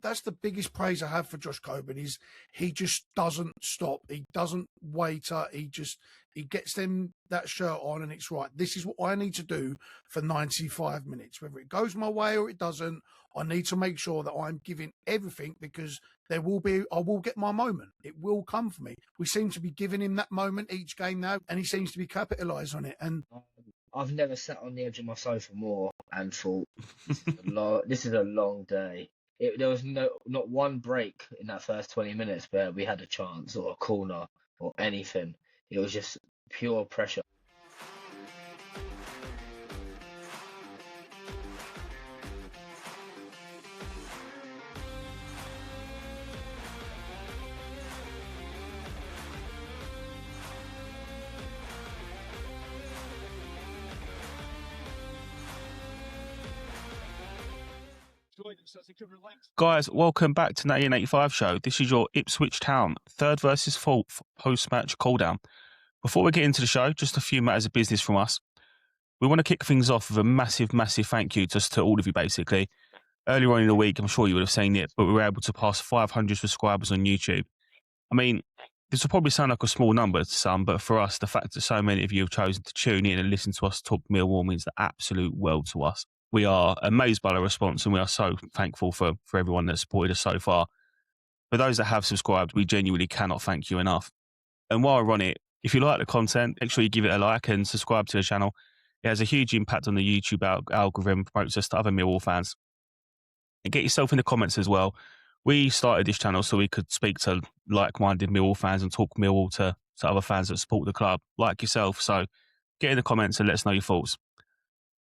that's the biggest praise I have for Josh Coburn is he just doesn't stop. He doesn't waiter. He gets them that shirt on, and it's right. This is what I need to do for 95 minutes. Whether it goes my way or it doesn't, I need to make sure that I'm giving everything because I will get my moment. It will come for me. We seem to be giving him that moment each game now, and he seems to be capitalised on it. And I've never sat on the edge of my sofa more and thought, this is a long day. There was not one break in that first 20 minutes where we had a chance or a corner or anything. It was just pure pressure. Guys, welcome back to the 1885 show. This is your Ipswich Town, 3rd versus 4th post-match call-down. Before we get into the show, just a few matters of business from us. We want to kick things off with a massive, massive thank you just to all of you, basically. Earlier on in the week, I'm sure you would have seen it, but we were able to pass 500 subscribers on YouTube. I mean, this will probably sound like a small number to some, but for us, the fact that so many of you have chosen to tune in and listen to us talk Millwall means the absolute world to us. We are amazed by the response, and we are so thankful for everyone that's supported us so far. For those that have subscribed, we genuinely cannot thank you enough. And while we're on it, if you like the content, make sure you give it a like and subscribe to the channel. It has a huge impact on the YouTube algorithm, promotes us to other Millwall fans. And get yourself in the comments as well. We started this channel so we could speak to like-minded Millwall fans and talk Millwall to other fans that support the club, like yourself. So get in the comments and let us know your thoughts.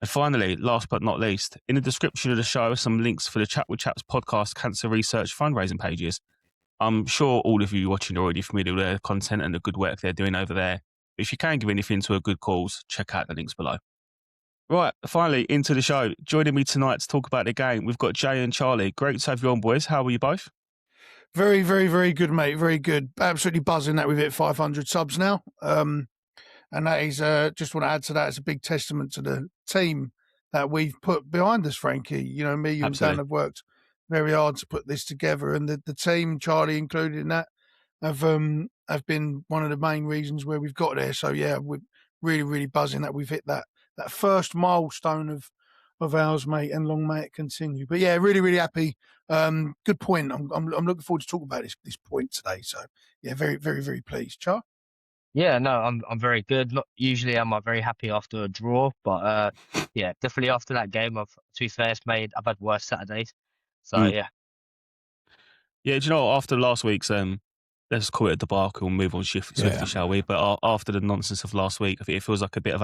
And finally, last but not least, in the description of the show are some links for the Chat with Chaps podcast cancer research fundraising pages. I'm sure all of you watching are already familiar with their content and the good work they're doing over there. But if you can give anything to a good cause, check out the links below. Right, finally, into the show. Joining me tonight to talk about the game, we've got Jay and Charlie. Great to have you on, boys. How are you both? very, very, very good, mate. Very good. Absolutely buzzing that we've hit 500 subs now. And that is, just want to add to that, it's a big testament to the team that we've put behind us, Frankie. You know, me, you Absolutely. and Dan have worked very hard to put this together. And the team, Charlie included in that, have been one of the main reasons where we've got there. So, yeah, we're really, really buzzing that we've hit that first milestone of ours, mate, and long may it continue. But, yeah, really, really happy. Good point. I'm looking forward to talking about this point today. So, yeah, very, very, very pleased. Char? Yeah, no, I'm very good. Not usually am I very happy after a draw, but yeah, definitely after that game. To be fair, I've had worse Saturdays, so yeah. Yeah, do you know, after last week's, let's call it a debacle and move on swiftly, shall we? But after the nonsense of last week, I think it feels like a bit of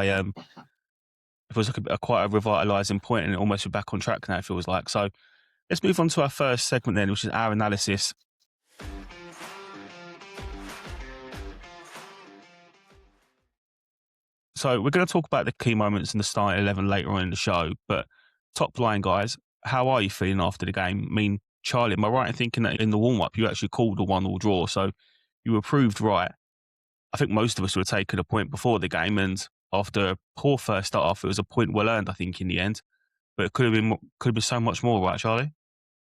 quite a revitalising point, and almost we're back on track now, it feels like. So let's move on to our first segment then, which is our analysis. So we're going to talk about the key moments in the starting 11 later on in the show, but top line, guys, how are you feeling after the game? I mean, Charlie, am I right in thinking that in the warm-up you actually called a 1-1 draw, so you were proved right? I think most of us would have taken a point before the game, and after a poor first start off, it was a point well earned, I think, in the end. But it could have been so much more, right, Charlie?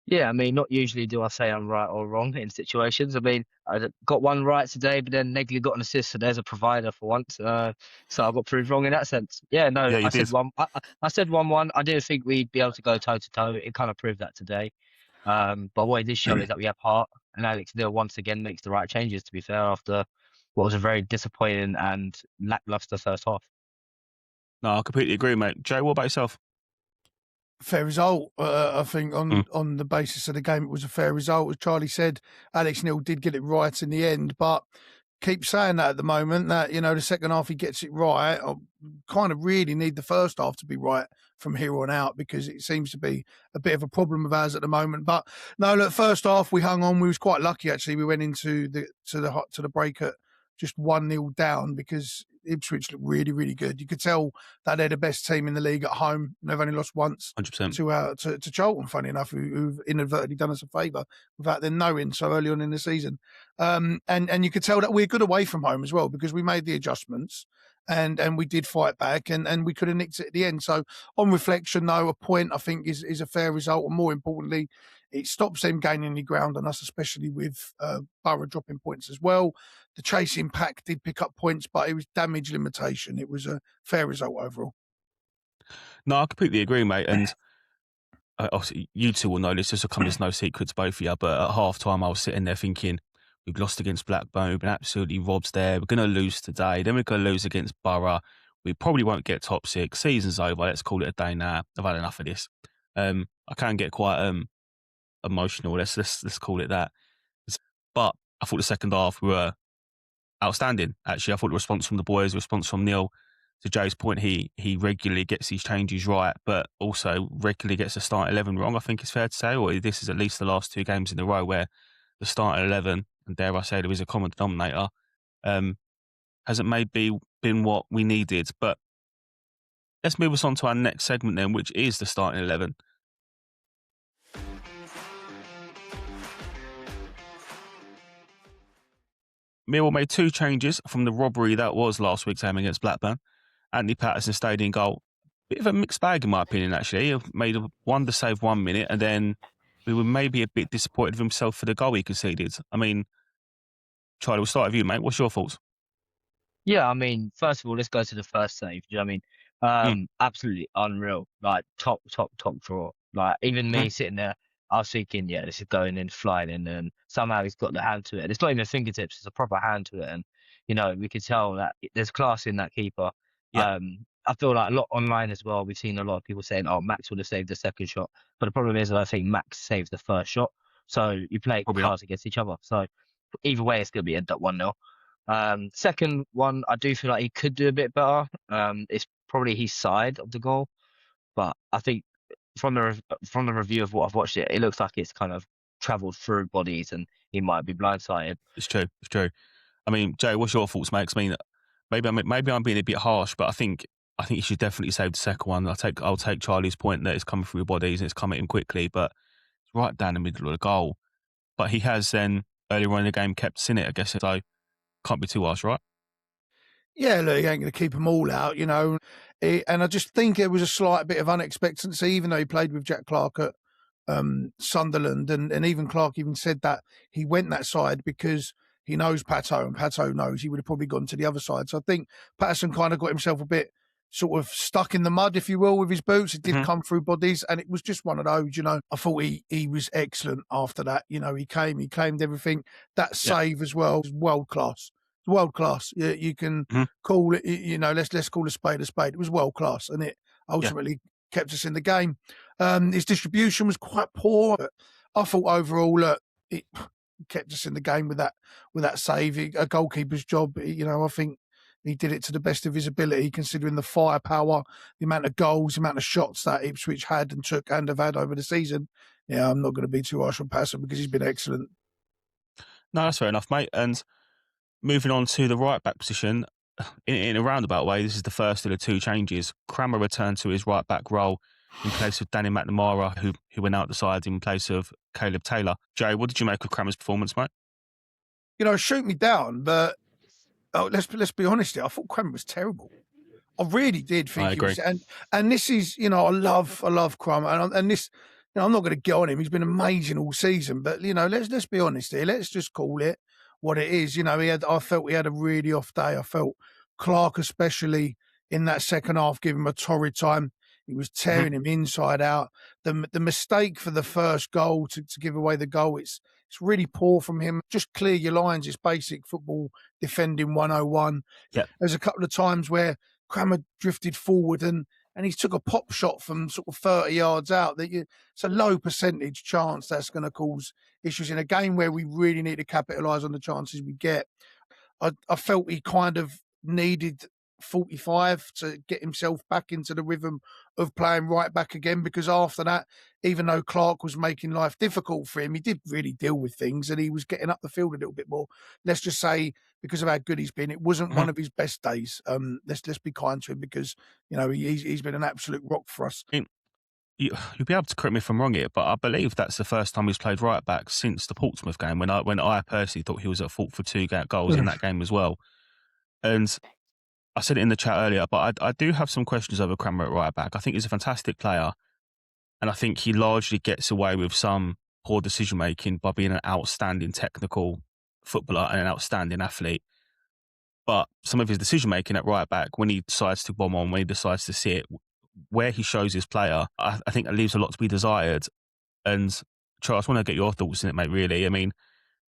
Yeah, I mean, not usually do I say I'm right or wrong in situations. I mean, I got one right today, but then Negley got an assist, so there's a provider for once. So I got proved wrong in that sense. Yeah, no, Yeah, you said did. I said 1-1. I didn't think we'd be able to go toe to toe. It kind of proved that today. But what it did show is that we have heart, and Alex Neil once again makes the right changes. To be fair, after what was a very disappointing and lackluster first half. No, I completely agree, mate. Jay, what about yourself? Fair result. I think on the basis of the game, it was a fair result. As Charlie said, Alex Neil did get it right in the end, but keep saying that at the moment, that, you know, the second half he gets it right. I kind of really need the first half to be right from here on out, because it seems to be a bit of a problem of ours at the moment. But no, look, first half we hung on. We was quite lucky, actually. We went into the break at just 1-0 down, because Ipswich looked really, really good. You could tell that they're the best team in the league at home. They've only lost once 100%. to Charlton, funny enough, who've inadvertently done us a favour without them knowing so early on in the season. And you could tell that we're good away from home as well, because we made the adjustments and we did fight back, and we could have nicked it at the end. So on reflection, though, a point I think is a fair result, and more importantly, it stops them gaining any ground on us, especially with Borough dropping points as well. The chasing pack did pick up points, but it was damage limitation. It was a fair result overall. No, I completely agree, mate. And obviously, you two will know this. This will come as no secret to both of you. But at half time, I was sitting there thinking, we've lost against Blackburn. We've been absolutely robbed there. We're going to lose today. Then we're going to lose against Borough. We probably won't get top 6. Season's over. Let's call it a day now. I've had enough of this. I can get quite emotional. Let's call it that. But I thought the second half we were outstanding. Actually, I thought the response from the boys, the response from Neil, to Jay's point, he regularly gets these changes right, but also regularly gets the start 11 wrong, I think it's fair to say. Or this is at least the last 2 games in a row where the start 11, and dare I say there is a common denominator, hasn't maybe been what we needed. But let's move us on to our next segment then, which is the starting 11. Millwall made 2 changes from the robbery that was last week's game against Blackburn. Anthony Patterson stayed in goal. Bit of a mixed bag, in my opinion, actually. He made a wonder save 1 minute, and then we were maybe a bit disappointed with himself for the goal he conceded. I mean, Charlie, we'll start with you, mate. What's your thoughts? Yeah, I mean, first of all, let's go to the first save. Do you know what I mean? Absolutely unreal. Like top draw. Like even me sitting there, I was thinking, yeah, this is going in, flying in, and somehow he's got the hand to it. And it's not even fingertips; it's a proper hand to it. And we could tell that there's class in that keeper. Yeah. I feel like a lot online as well. We've seen a lot of people saying, "Oh, Max would have saved the second shot," but the problem is, I think Max saved the first shot. So you play Probably cards against each other. So either way, it's going to be end up 1-0. Second one, I do feel like he could do a bit better. It's probably his side of the goal, but I think from the review of what I've watched, it looks like it's kind of travelled through bodies, and he might be blindsided. It's true. I mean, Jay, what's your thoughts, mate? 'Cause I mean, maybe I'm being a bit harsh, but I think he should definitely save the second one. I'll take Charlie's point that it's coming through bodies and it's coming in quickly, but it's right down the middle of the goal. But he has then earlier on in the game kept us in it, I guess. So can't be too harsh, right? Yeah, look, he ain't going to keep them all out, and I just think there was a slight bit of unexpectancy, even though he played with Jack Clark at Sunderland, and even Clark even said that he went that side because he knows Pato, and Pato knows he would have probably gone to the other side. So I think Patterson kind of got himself a bit sort of stuck in the mud, if you will, with his boots. It did come through bodies, and it was just one of those, I thought he was excellent after that. He claimed everything. That save as well was world class. World class. You can call it, let's call a spade a spade. It was world class, and it ultimately kept us in the game. His distribution was quite poor, but I thought overall, look, it kept us in the game with that save. A goalkeeper's job, I think he did it to the best of his ability, considering the firepower, the amount of goals, the amount of shots that Ipswich had and took and have had over the season. Yeah, I'm not going to be too harsh on Patterson because he's been excellent. No, that's fair enough, mate. And moving on to the right-back position, in a roundabout way, this is the first of the 2 changes. Crammer returned to his right-back role in place of Danny McNamara, who went out the side in place of Caleb Taylor. Jay, what did you make of Crammer's performance, mate? Shoot me down, but let's be honest here. I thought Crammer was terrible. I really did think I agree. he was, and this is, I love Crammer, and this, I'm not going to get on him. He's been amazing all season, but let's be honest here. Let's just call it what it is. I felt he had a really off day. I felt Clark, especially in that second half, gave him a torrid time. He was tearing him inside out. The mistake for the first goal to give away the goal, it's really poor from him. Just clear your lines. It's basic football defending 101. Yeah. There's a couple of times where Crammer drifted forward and he took a pop shot from sort of 30 yards out. It's a low percentage chance that's going to cause issues in a game where we really need to capitalise on the chances we get. I felt he kind of needed 45 to get himself back into the rhythm of playing right back again, because after that, even though Clark was making life difficult for him, he did really deal with things and he was getting up the field a little bit more. Let's just say, because of how good he's been, it wasn't one of his best days. Let's be kind to him, because he's been an absolute rock for us. You'll be able to correct me if I'm wrong here, but I believe that's the first time he's played right back since the Portsmouth game, when I personally thought he was at fault for 2 goals in that game as well. And I said it in the chat earlier, but I do have some questions over Cranmer at right back. I think he's a fantastic player, and I think he largely gets away with some poor decision making by being an outstanding technical footballer and an outstanding athlete. But some of his decision making at right back, when he decides to bomb on, when he decides to sit, where he shows his player, I think it leaves a lot to be desired. And Charles, I want to get your thoughts on it, mate, really. I mean,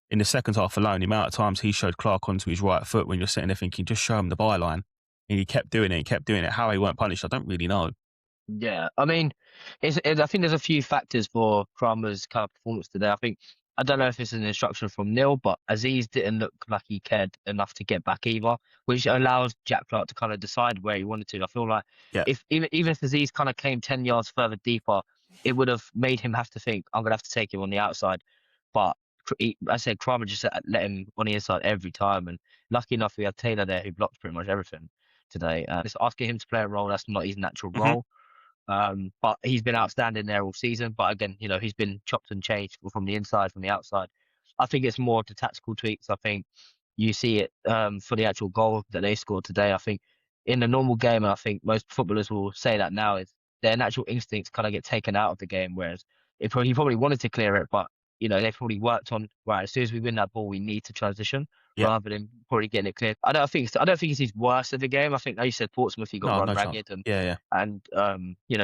in the second half alone, the amount of times he showed Clark onto his right foot when you're sitting there thinking, just show him the byline. And he kept doing it, How he weren't punished, I don't really know. Yeah, I mean, I think there's a few factors for Kramer's kind of performance today. I don't know if it's an instruction from Neil, but Aziz didn't look like he cared enough to get back either, which allows Jack Clark to kind of decide where he wanted to. I feel like Yeah. if even if Aziz kind of came 10 yards further deeper, it would have made him have to think, I'm gonna have to take him on the outside. But I said Kramer just let him on the inside every time, and lucky enough we had Taylor there who blocked pretty much everything today. Just asking him to play a role that's not his natural role. But he's been outstanding there all season. But again, he's been chopped and changed from the inside, from the outside. I think it's more the tactical tweaks. I think you see it for the actual goal that they scored today. I think in a normal game, and I think most footballers will say that now, is their natural instincts kind of get taken out of the game. Whereas he probably wanted to clear it, but they probably worked on, right, as soon as we win that ball, we need to transition rather than probably getting it cleared. I don't think it's his worst of the game. I think, like you said, Portsmouth, he got run ragged, and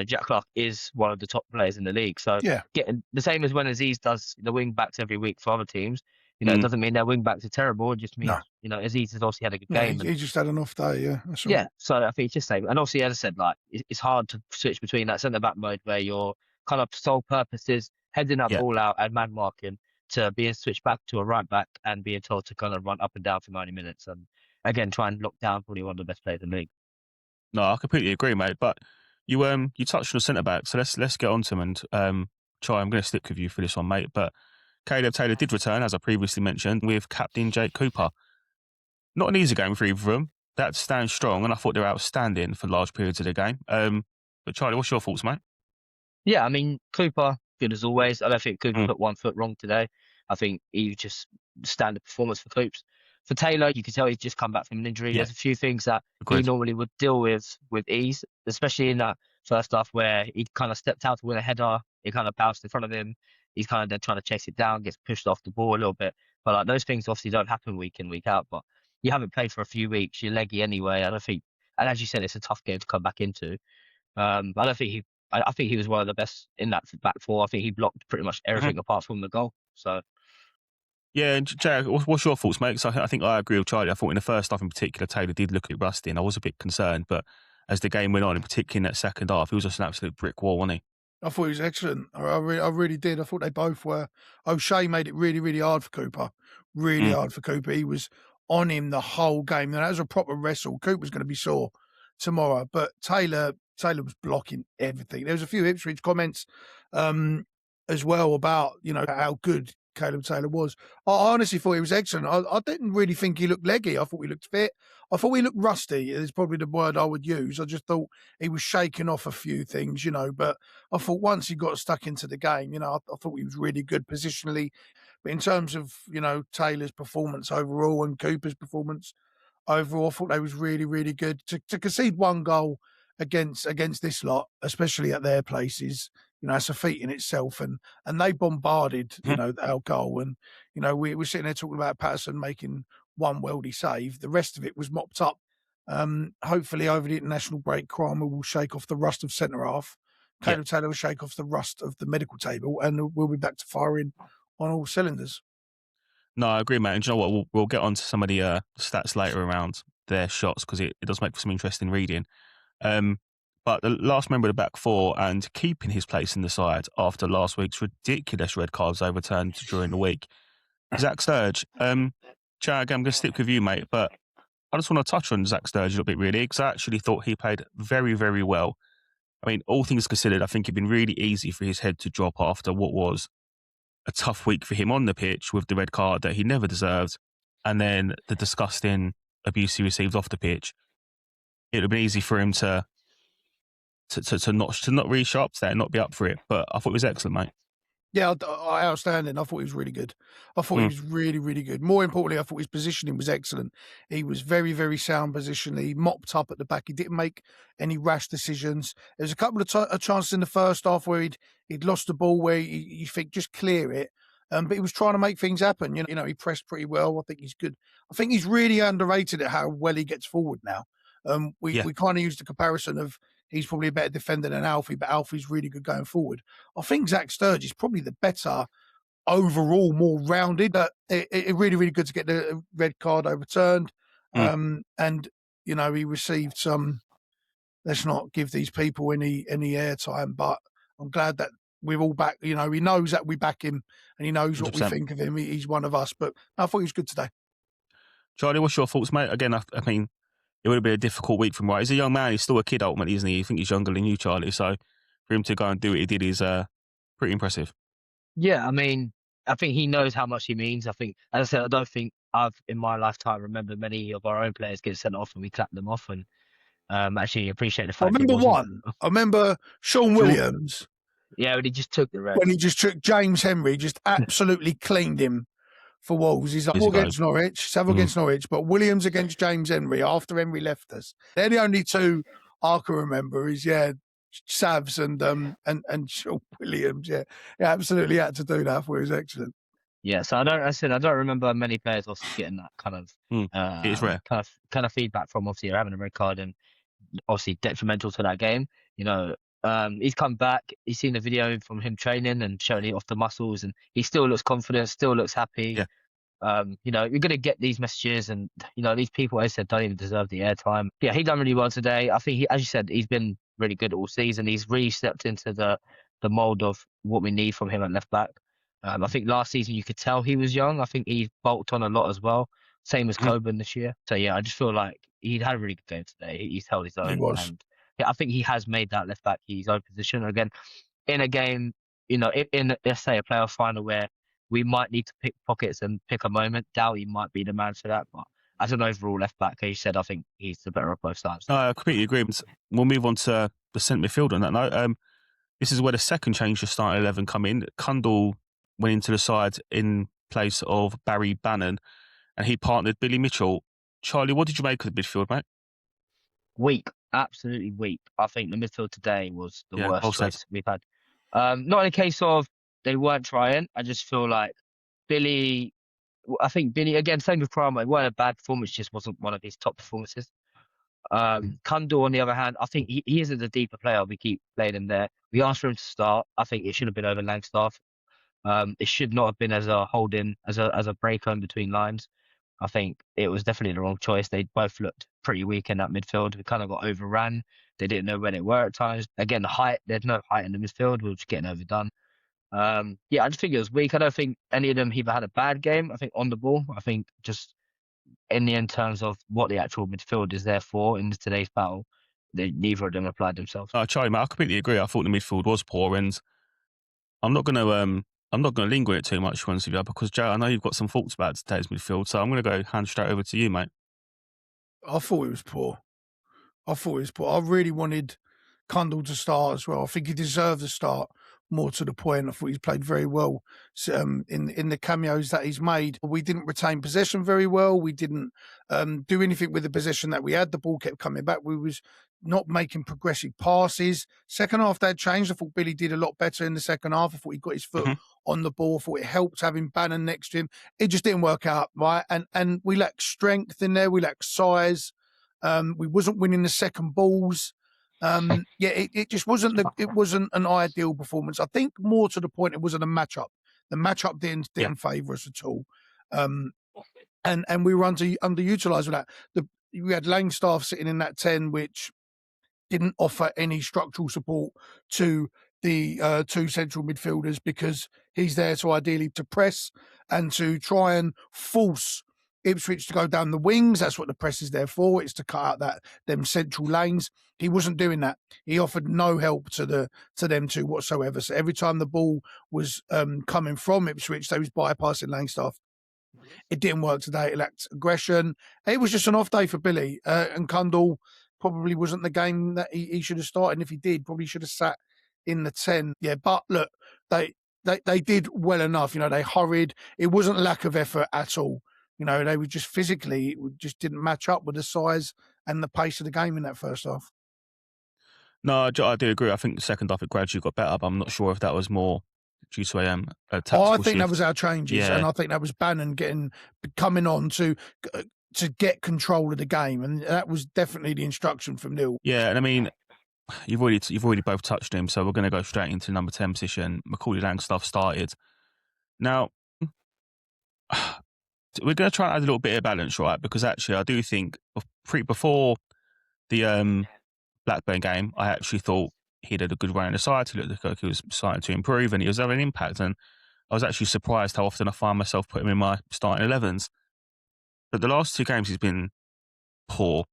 Jack Clark is one of the top players in the league. So getting the same as when Aziz does the wing backs every week for other teams. It doesn't mean their wing backs are terrible. It just means Aziz has obviously had a good game. He just had an off day. Yeah, that's right. Yeah. So I think it's just same. And obviously, as I said, like it's hard to switch between that centre back mode where your kind of sole purpose is heading up, all out, and man marking, to being switched back to a right back and being told to kind of run up and down for 90 minutes and again try and lock down probably one of the best players in the league. No, I completely agree, mate. But you touched on the centre back, so let's get on to him and try. I'm going to stick with you for this one, mate. But Caleb Taylor did return, as I previously mentioned, with captain Jake Cooper. Not an easy game for either of them. That stands strong, and I thought they were outstanding for large periods of the game. But Charlie, what's your thoughts, mate? Yeah, I mean, Cooper, good as always. I don't think Cooper put 1 foot wrong today. I think he just standard performance for Coops. For Taylor, you can tell he's just come back from an injury. There's a few things that he normally would deal with ease, especially in that first half where he kind of stepped out to win a header. It kind of bounced in front of him. He's kind of then trying to chase it down, gets pushed off the ball a little bit. But like those things obviously don't happen week in, week out. But you haven't played for a few weeks. You're leggy anyway. And as you said, it's a tough game to come back into. I don't think I think he was one of the best in that back four. I think he blocked pretty much everything apart from the goal. So. Yeah, Jack, what's your thoughts, mate? So I think I agree with Charlie. I thought in the first half in particular, Taylor did look a bit rusty, and I was a bit concerned. But as the game went on, in particular in that second half, he was just an absolute brick wall, wasn't he? I thought he was excellent. I really did. I thought they both were. O'Shea made it really, really hard for Cooper. Really hard for Cooper. He was on him the whole game. Now, that was a proper wrestle. Cooper's going to be sore tomorrow. But Taylor was blocking everything. There was a few Ipswich comments as well about, how good Caleb Taylor was. I honestly thought he was excellent. I didn't really think he looked leggy. I thought he looked fit. I thought he looked rusty is probably the word I would use. I just thought he was shaking off a few things, but I thought once he got stuck into the game, I thought he was really good positionally. But in terms of, Taylor's performance overall and Cooper's performance overall, I thought they was really, really good. To concede 1 goal against this lot, especially at their places, it's a feat in itself. And they bombarded, our goal. And, we were sitting there talking about Patterson making 1 worldy save. The rest of it was mopped up. Hopefully over the international break, Kramer will shake off the rust of centre half. Caleb Taylor will shake off the rust of the medical table, and we'll be back to firing on all cylinders. No, I agree, mate. And you know what? We'll get on to some of the stats later around their shots because it does make for some interesting reading. But the last member of the back four and keeping his place in the side after last week's ridiculous red cards overturned during the week, Zach Sturge. Chad, I'm going to stick with you, mate, but I just want to touch on Zach Sturge a little bit, really, because I actually thought he played very, very well. I mean, all things considered, I think it'd been really easy for his head to drop after what was a tough week for him on the pitch with the red card that he never deserved, and then the disgusting abuse he received off the pitch. It would have been easy for him to not really show up to that and not be up for it. But I thought it was excellent, mate. Yeah, outstanding. I thought he was really good. I thought he was really, really good. More importantly, I thought his positioning was excellent. He was very, very sound position. He mopped up at the back. He didn't make any rash decisions. There was a couple of chances in the first half where he'd lost the ball where you think just clear it. But he was trying to make things happen. You know, he pressed pretty well. I think he's good. I think he's really underrated at how well he gets forward now. We kind of used the comparison of he's probably a better defender than Alfie, but Alfie's really good going forward. I think Zach Sturge is probably the better overall, more rounded. It really, really good to get the red card overturned. And, you know, he received some, let's not give these people any airtime, but I'm glad that we're all back. You know, he knows that we back him and he knows what 100%. We think of him. He's one of us, but I thought he was good today. Charlie, what's your thoughts, mate? Again, I mean, it would have been a difficult week for him, right? He's a young man. He's still a kid, ultimately, isn't he? You think he's younger than you, Charlie. So for him to go and do what he did is pretty impressive. Yeah, I mean, I think he knows how much he means. I think, as I said, I don't think I've, in my lifetime, remember many of our own players getting sent off and we clapped them off and actually appreciate the fact I remember one. I remember Sean Williams. Yeah, but he just took the red. When he just took James Henry, just absolutely cleaned him for Wolves. He's like, against Norwich, several against Norwich, but Williams against James Henry after Henry left us. They're the only two I can remember is, Savs and Sean Williams. Yeah, absolutely had to do that for his excellent. Yeah, so I don't remember many players also getting that kind of it is rare. kind of feedback from obviously having a red card and obviously detrimental to that game. You know, he's come back. He's seen the video from him training and showing it off the muscles, and he still looks confident, still looks happy. Yeah. You know, you're gonna get these messages, and you know these people, as I said, don't even deserve the airtime. Yeah, he done really well today. I think as you said, he's been really good all season. He's really stepped into the mold of what we need from him at left back. I think last season you could tell he was young. I think he bulked on a lot as well. Same as Coburn this year. So yeah, I just feel like he had a really good game today. He's held his own. He was. And yeah, I think he has made that left back his own position. Again, in a game, you know, in let's say a playoff final where we might need to pick pockets and pick a moment, Doughty might be the man for that. But as an overall left back, as you said, I think he's the better of both sides. No, I completely agree. We'll move on to the centre midfield on that note. This is where the second change to starting 11 come in. Cundall went into the side in place of Barry Bannon, and he partnered Billy Mitchell. Charlie, what did you make of the midfield, mate? Weak, absolutely weak. I think the midfield today was the worst choice we've had. Not in a case of they weren't trying. I just feel like Billy, again, same with Kramer, it wasn't a bad performance, just wasn't one of his top performances. Cundall, on the other hand, I think he isn't a deeper player. We keep playing him there. We asked for him to start. I think it should have been over Langstaff. It should not have been as a holding, as a breaker in between lines. I think it was definitely the wrong choice. They both looked pretty weak in that midfield. We kind of got overran. They didn't know where they were at times. Again, the height, there's no height in the midfield. We were just getting overdone. I just think it was weak. I don't think any of them either had a bad game. I think on the ball, I think just in the end terms of what the actual midfield is there for in today's battle, neither of them applied themselves. Charlie, mate, I completely agree. I thought the midfield was poor, and I'm not going to linger it too much, to be honest with you, because Joe, I know you've got some thoughts about today's midfield, so I'm going to go hand straight over to you, mate. I thought it was poor. I really wanted Cundall to start as well. I think he deserved a start. More to the point, I thought he's played very well in the cameos that he's made. We didn't retain possession very well. We didn't do anything with the possession that we had. The ball kept coming back. We was not making progressive passes. Second half, that changed. I thought Billy did a lot better in the second half. I thought he got his foot on the ball. I thought it helped having Bannon next to him. It just didn't work out, right? And we lacked strength in there. We lacked size. We wasn't winning the second balls. It just wasn't an ideal performance. I think more to the point, it wasn't a matchup. The matchup didn't favour us at all. And we were underutilised with that. We had Langstaff sitting in that 10, which didn't offer any structural support to the two central midfielders, because he's there to ideally to press and to try and force Ipswich to go down the wings. That's what the press is there for. It's to cut out them central lanes. He wasn't doing that. He offered no help to them two whatsoever. So every time the ball was coming from Ipswich, they was bypassing Langstaff. It didn't work today. It lacked aggression. It was just an off day for Billy. And Cundall probably wasn't the game that he should have started. And if he did, probably should have sat in the 10. Yeah, but look, they did well enough. They hurried. It wasn't lack of effort at all. They were just physically, it just didn't match up with the size and the pace of the game in that first half. No, I do agree. I think the second half it gradually got better, but I'm not sure if that was more due to a tactical I think shift. that was our changes, and I think that was Bannon coming on to get control of the game, and that was definitely the instruction from Neil. Yeah, and I mean, you've already both touched him, so we're going to go straight into number 10 position. Macaulay Langstaff started. Now, we're going to try and add a little bit of balance, right? Because actually, I do think before the Blackburn game, I actually thought he had a good run in the side. He looked like he was starting to improve and he was having an impact. And I was actually surprised how often I find myself putting him in my starting 11s. But the last 2 games, he's been poor,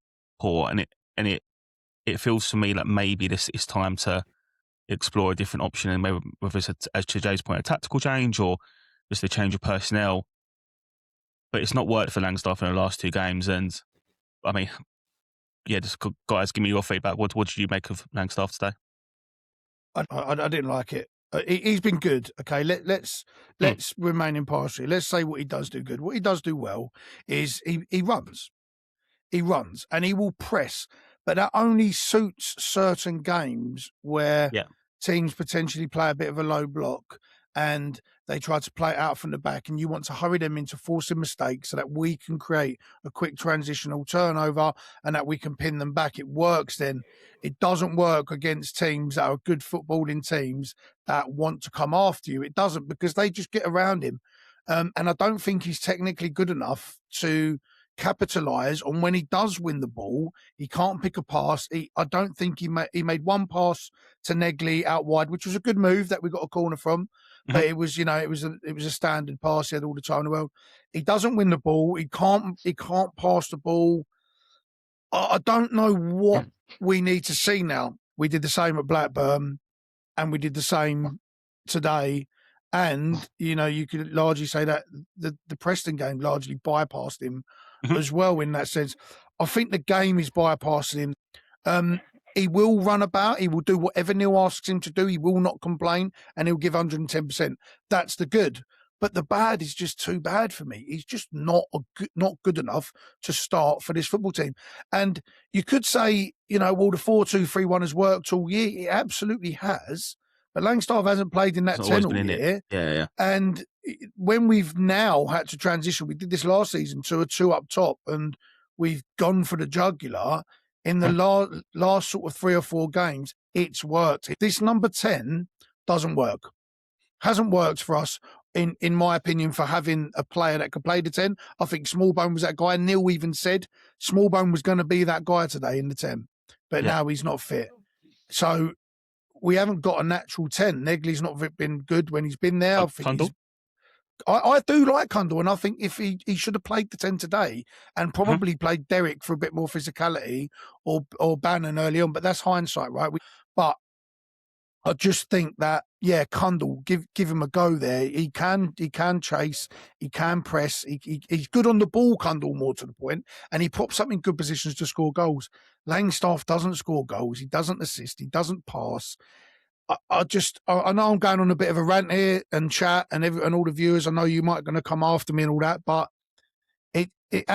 and it feels to me like maybe this is time to explore a different option, and maybe whether it's as to Jay's point, a tactical change or just a change of personnel. But it's not worked for Langstaff in the last 2 games, and I mean, yeah, just guys, give me your feedback. What did you make of Langstaff today? I didn't like it. He's been good. Okay, let's remain impartial. Let's say what he does do good. What he does do well is he runs. He runs and he will press, but that only suits certain games where teams potentially play a bit of a low block and they try to play it out from the back, and you want to hurry them into forcing mistakes so that we can create a quick transitional turnover and that we can pin them back. It works then. It doesn't work against teams that are good footballing teams that want to come after you. It doesn't, because they just get around him. And I don't think he's technically good enough to capitalise on when he does win the ball. He can't pick a pass. I don't think he made one pass to Negley out wide, which was a good move that we got a corner from. But it was a standard pass he had all the time in the world. He doesn't win the ball. He can't pass the ball. I don't know what we need to see now. We did the same at Blackburn, and we did the same today. And you could largely say that the Preston game largely bypassed him as well in that sense. I think the game is bypassing him. He will run about. He will do whatever Neil asks him to do. He will not complain, and he'll give 110%. That's the good. But the bad is just too bad for me. He's just not good enough to start for this football team. And you could say, well, the 4-2-3-1 has worked all year. It absolutely has. But Langstaff hasn't played in that 10 all year. Yeah. And when we've now had to transition, we did this last season to a 2 up top, and we've gone for the jugular. In the last sort of 3 or 4 games, it's worked. This number 10 doesn't work. Hasn't worked for us, in my opinion, for having a player that could play the 10. I think Smallbone was that guy. Neil even said Smallbone was going to be that guy today in the 10. But now he's not fit. So we haven't got a natural 10. Negley's not been good when he's been there. I do like Cundall, and I think if he should have played the 10 today and probably played Derek for a bit more physicality or Bannon early on, but that's hindsight, right? But I just think that, Cundall, give him a go there. He can chase, he can press, he's good on the ball, Cundall, more to the point, and he pops up in good positions to score goals. Langstaff doesn't score goals, he doesn't assist, he doesn't pass. I know I'm going on a bit of a rant here and chat and all the viewers. I know you might going to come after me and all that, but it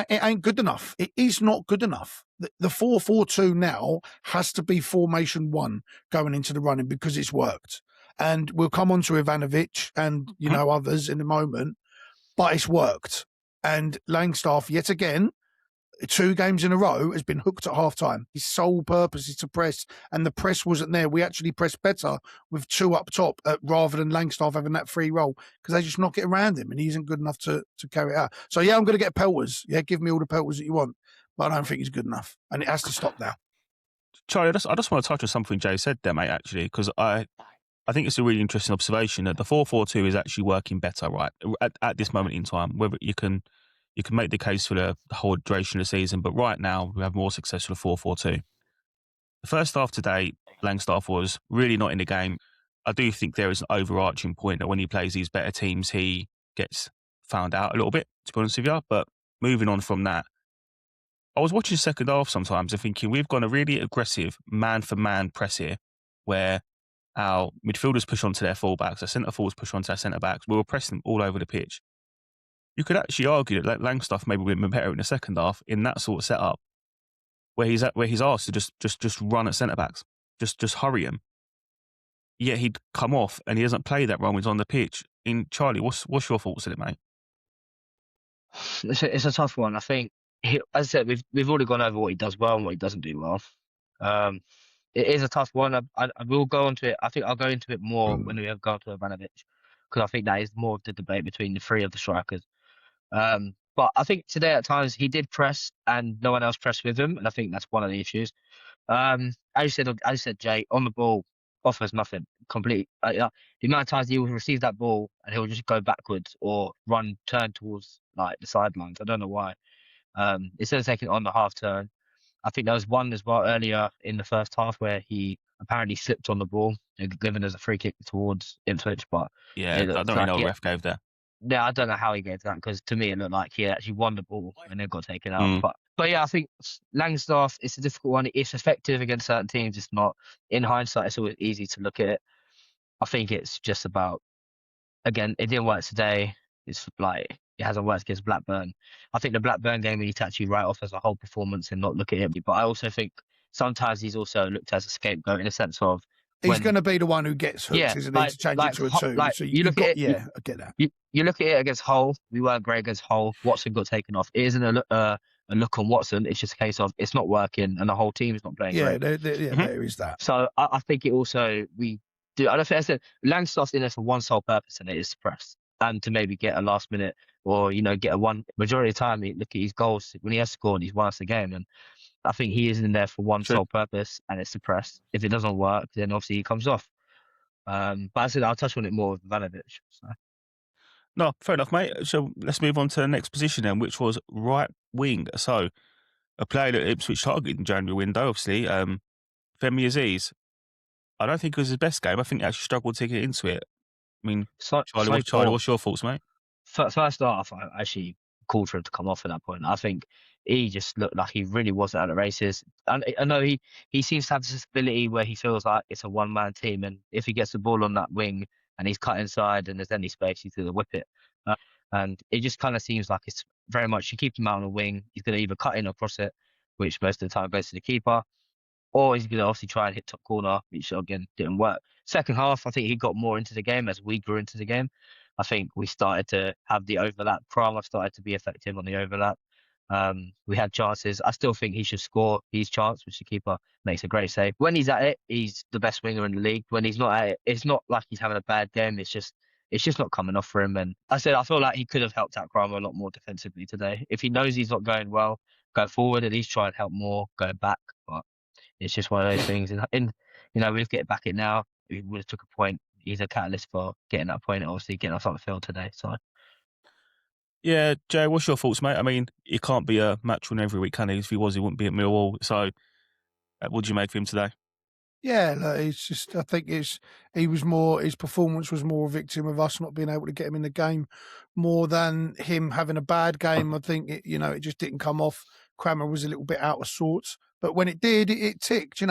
ain't good enough. It is not good enough. The 4-4-2 now has to be formation 1 going into the running, because it's worked. And we'll come on to Ivanovic and others in a moment, but it's worked. And Langstaff, yet again, 2 games in a row, has been hooked at half time. His sole purpose is to press, and the press wasn't there. We actually pressed better with 2 up top rather than Langstaff having that free roll, because they just knock it around him and he isn't good enough to carry it out. So, I'm going to get pelters. Give me all the pelters that you want, but I don't think he's good enough, and it has to stop now. Charlie, I just want to touch on something Jay said there, mate, actually, because I think it's a really interesting observation that the 4-4-2 is actually working better, right, at this moment in time. Whether you can make the case for the whole duration of the season, but right now we have more success for the 4-4-2. The first half today, Langstaff was really not in the game. I do think there is an overarching point that when he plays these better teams, he gets found out a little bit, to be honest with you. But moving on from that, I was watching the second half sometimes and thinking we've gone a really aggressive man-for-man press here, where our midfielders push onto their fullbacks, our centre forwards push onto our centre backs. We were pressing them all over the pitch. You could actually argue that Langstaff maybe would have been better in the second half in that sort of setup, where he's asked to just run at centre backs, just hurry him. Yet he'd come off and he doesn't play that role when he's on the pitch. Charlie, what's your thoughts on it, mate? It's a tough one. I think, as I said, we've already gone over what he does well and what he doesn't do well. It is a tough one. I will go into it. I think I'll go into it more when we have gone to Ivanovic, because I think that is more of the debate between the three of the strikers. But I think today at times he did press and no one else pressed with him, and I think that's one of the issues. As you said, Jay, on the ball offers nothing. Complete. The amount of times he will receive that ball and he'll just go backwards or turn towards like the sidelines. I don't know why. Instead of taking it on the half turn, I think there was one as well earlier in the first half where he apparently slipped on the ball, given as a free kick towards Ipswich. But yeah, I don't really know what ref gave there. Yeah, I don't know how he gave that, because to me it looked like he actually won the ball and then got taken out. But yeah, I think Langstaff, it's a difficult one. It's effective against certain teams. It's not. In hindsight, it's always easy to look at it. I think it's just about, again, it didn't work today. It's like it hasn't worked against Blackburn. I think the Blackburn game we need to actually write off as a whole performance and not look at it. But I also think sometimes he's also looked as a scapegoat in a sense of he's going to be the one who gets hooked, isn't he? To change it to a 2. Like, so you look at it. Yeah, I get that. You look at it against Hull. We weren't great against Hull. Watson got taken off. It isn't a look on Watson. It's just a case of it's not working and the whole team is not playing great. There is that. So I think it also we do. I don't think I said Langstaff's in there for one sole purpose, and it is to press and to maybe get a last minute or get a one. Majority of the time, look at his goals when he has scored, he's won us the game, and I think he is in there for one sole purpose, and it's to press. If it doesn't work, then obviously he comes off. But I said I'll touch on it more with Ivanovic. So. No, fair enough, mate. So let's move on to the next position then, which was right wing. So a player that Ipswich targeted in January window, obviously, Femi Aziz. I don't think it was his best game. I think he actually struggled to get into it. I mean, Charlie, what's your thoughts, mate? First off, I actually called for him to come off at that point. I think he just looked like he really wasn't at the races. And I know he seems to have this ability where he feels like it's a one-man team, and if he gets the ball on that wing and he's cut inside and there's any space, he's going to whip it. And it just kind of seems like it's very much you keep him out on the wing, he's going to either cut in or cross it, which most of the time goes to the keeper, or he's going to obviously try and hit top corner, which again didn't work. Second half, I think he got more into the game as we grew into the game. I think we started to have the overlap. Kramer started to be effective on the overlap. We had chances. I still think he should score his chance, which the keeper makes a great save. When he's at it, he's the best winger in the league. When he's not at it, it's not like he's having a bad game. It's just not coming off for him. And I feel like he could have helped out Kramer a lot more defensively today. If he knows he's not going well, go forward, at least try and help more, go back. But it's just one of those things. And we look at it back at now. We would have took a point. He's a catalyst for getting that point, obviously getting us on the field today. So. Yeah, Jay, what's your thoughts, mate? I mean, he can't be a match winner every week, can he? If he was, he wouldn't be at Millwall. So, what do you make of him today? Yeah, look, it's just, I think his performance was more a victim of us not being able to get him in the game more than him having a bad game. I think, it just didn't come off. Kramer was a little bit out of sorts, but when it did, it ticked.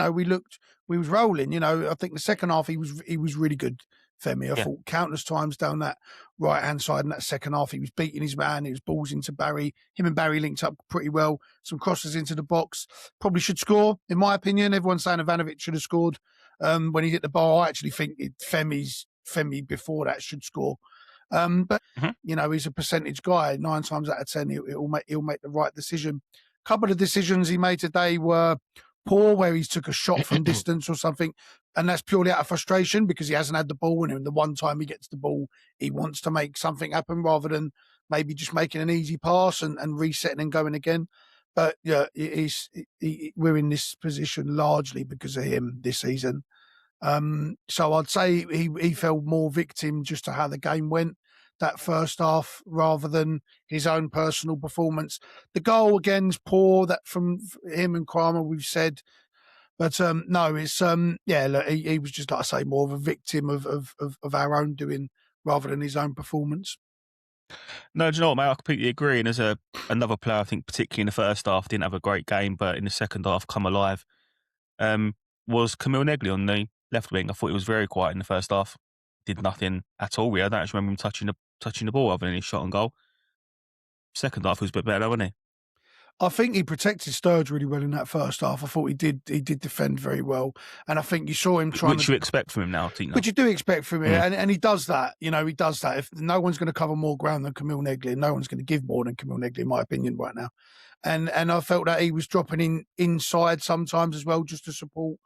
We was rolling. I think the second half he was really good. Femi, I thought countless times down that right-hand side in that second half, he was beating his man, he was balls into Barry. Him and Barry linked up pretty well. Some crosses into the box. Probably should score, in my opinion. Everyone's saying Ivanovic should have scored when he hit the bar. I actually think Femi before that should score. But he's a percentage guy. 9 times out of 10, he'll make the right decision. A couple of decisions he made today were poor, where he's took a shot from distance or something, and that's purely out of frustration because he hasn't had the ball, and the one time he gets the ball, he wants to make something happen rather than maybe just making an easy pass and resetting and going again. But yeah, we're in this position largely because of him this season. So I'd say he fell more victim just to how the game went that first half rather than his own personal performance. The goal again is poor, that from him and Kramer we've said, but no, it's look, he was just, like I say, more of a victim of our own doing rather than his own performance. No, do you know what, mate? I completely agree. And there's another player, I think, particularly in the first half, didn't have a great game, but in the second half, come alive. Was Camille Negley on the left wing. I thought he was very quiet in the first half. Did nothing at all, really. I don't actually remember him touching the ball other than his shot on goal. Second half was a bit better, wasn't he? I think he protected Sturridge really well in that first half. I thought he did defend very well. And I think you saw him trying Which you expect from him now, Tino. Which you do expect from him. And he does that. He does that. If no one's going to cover more ground than Camille Negley, no one's going to give more than Camille Negley, in my opinion, right now. And I felt that he was dropping inside sometimes as well, just to support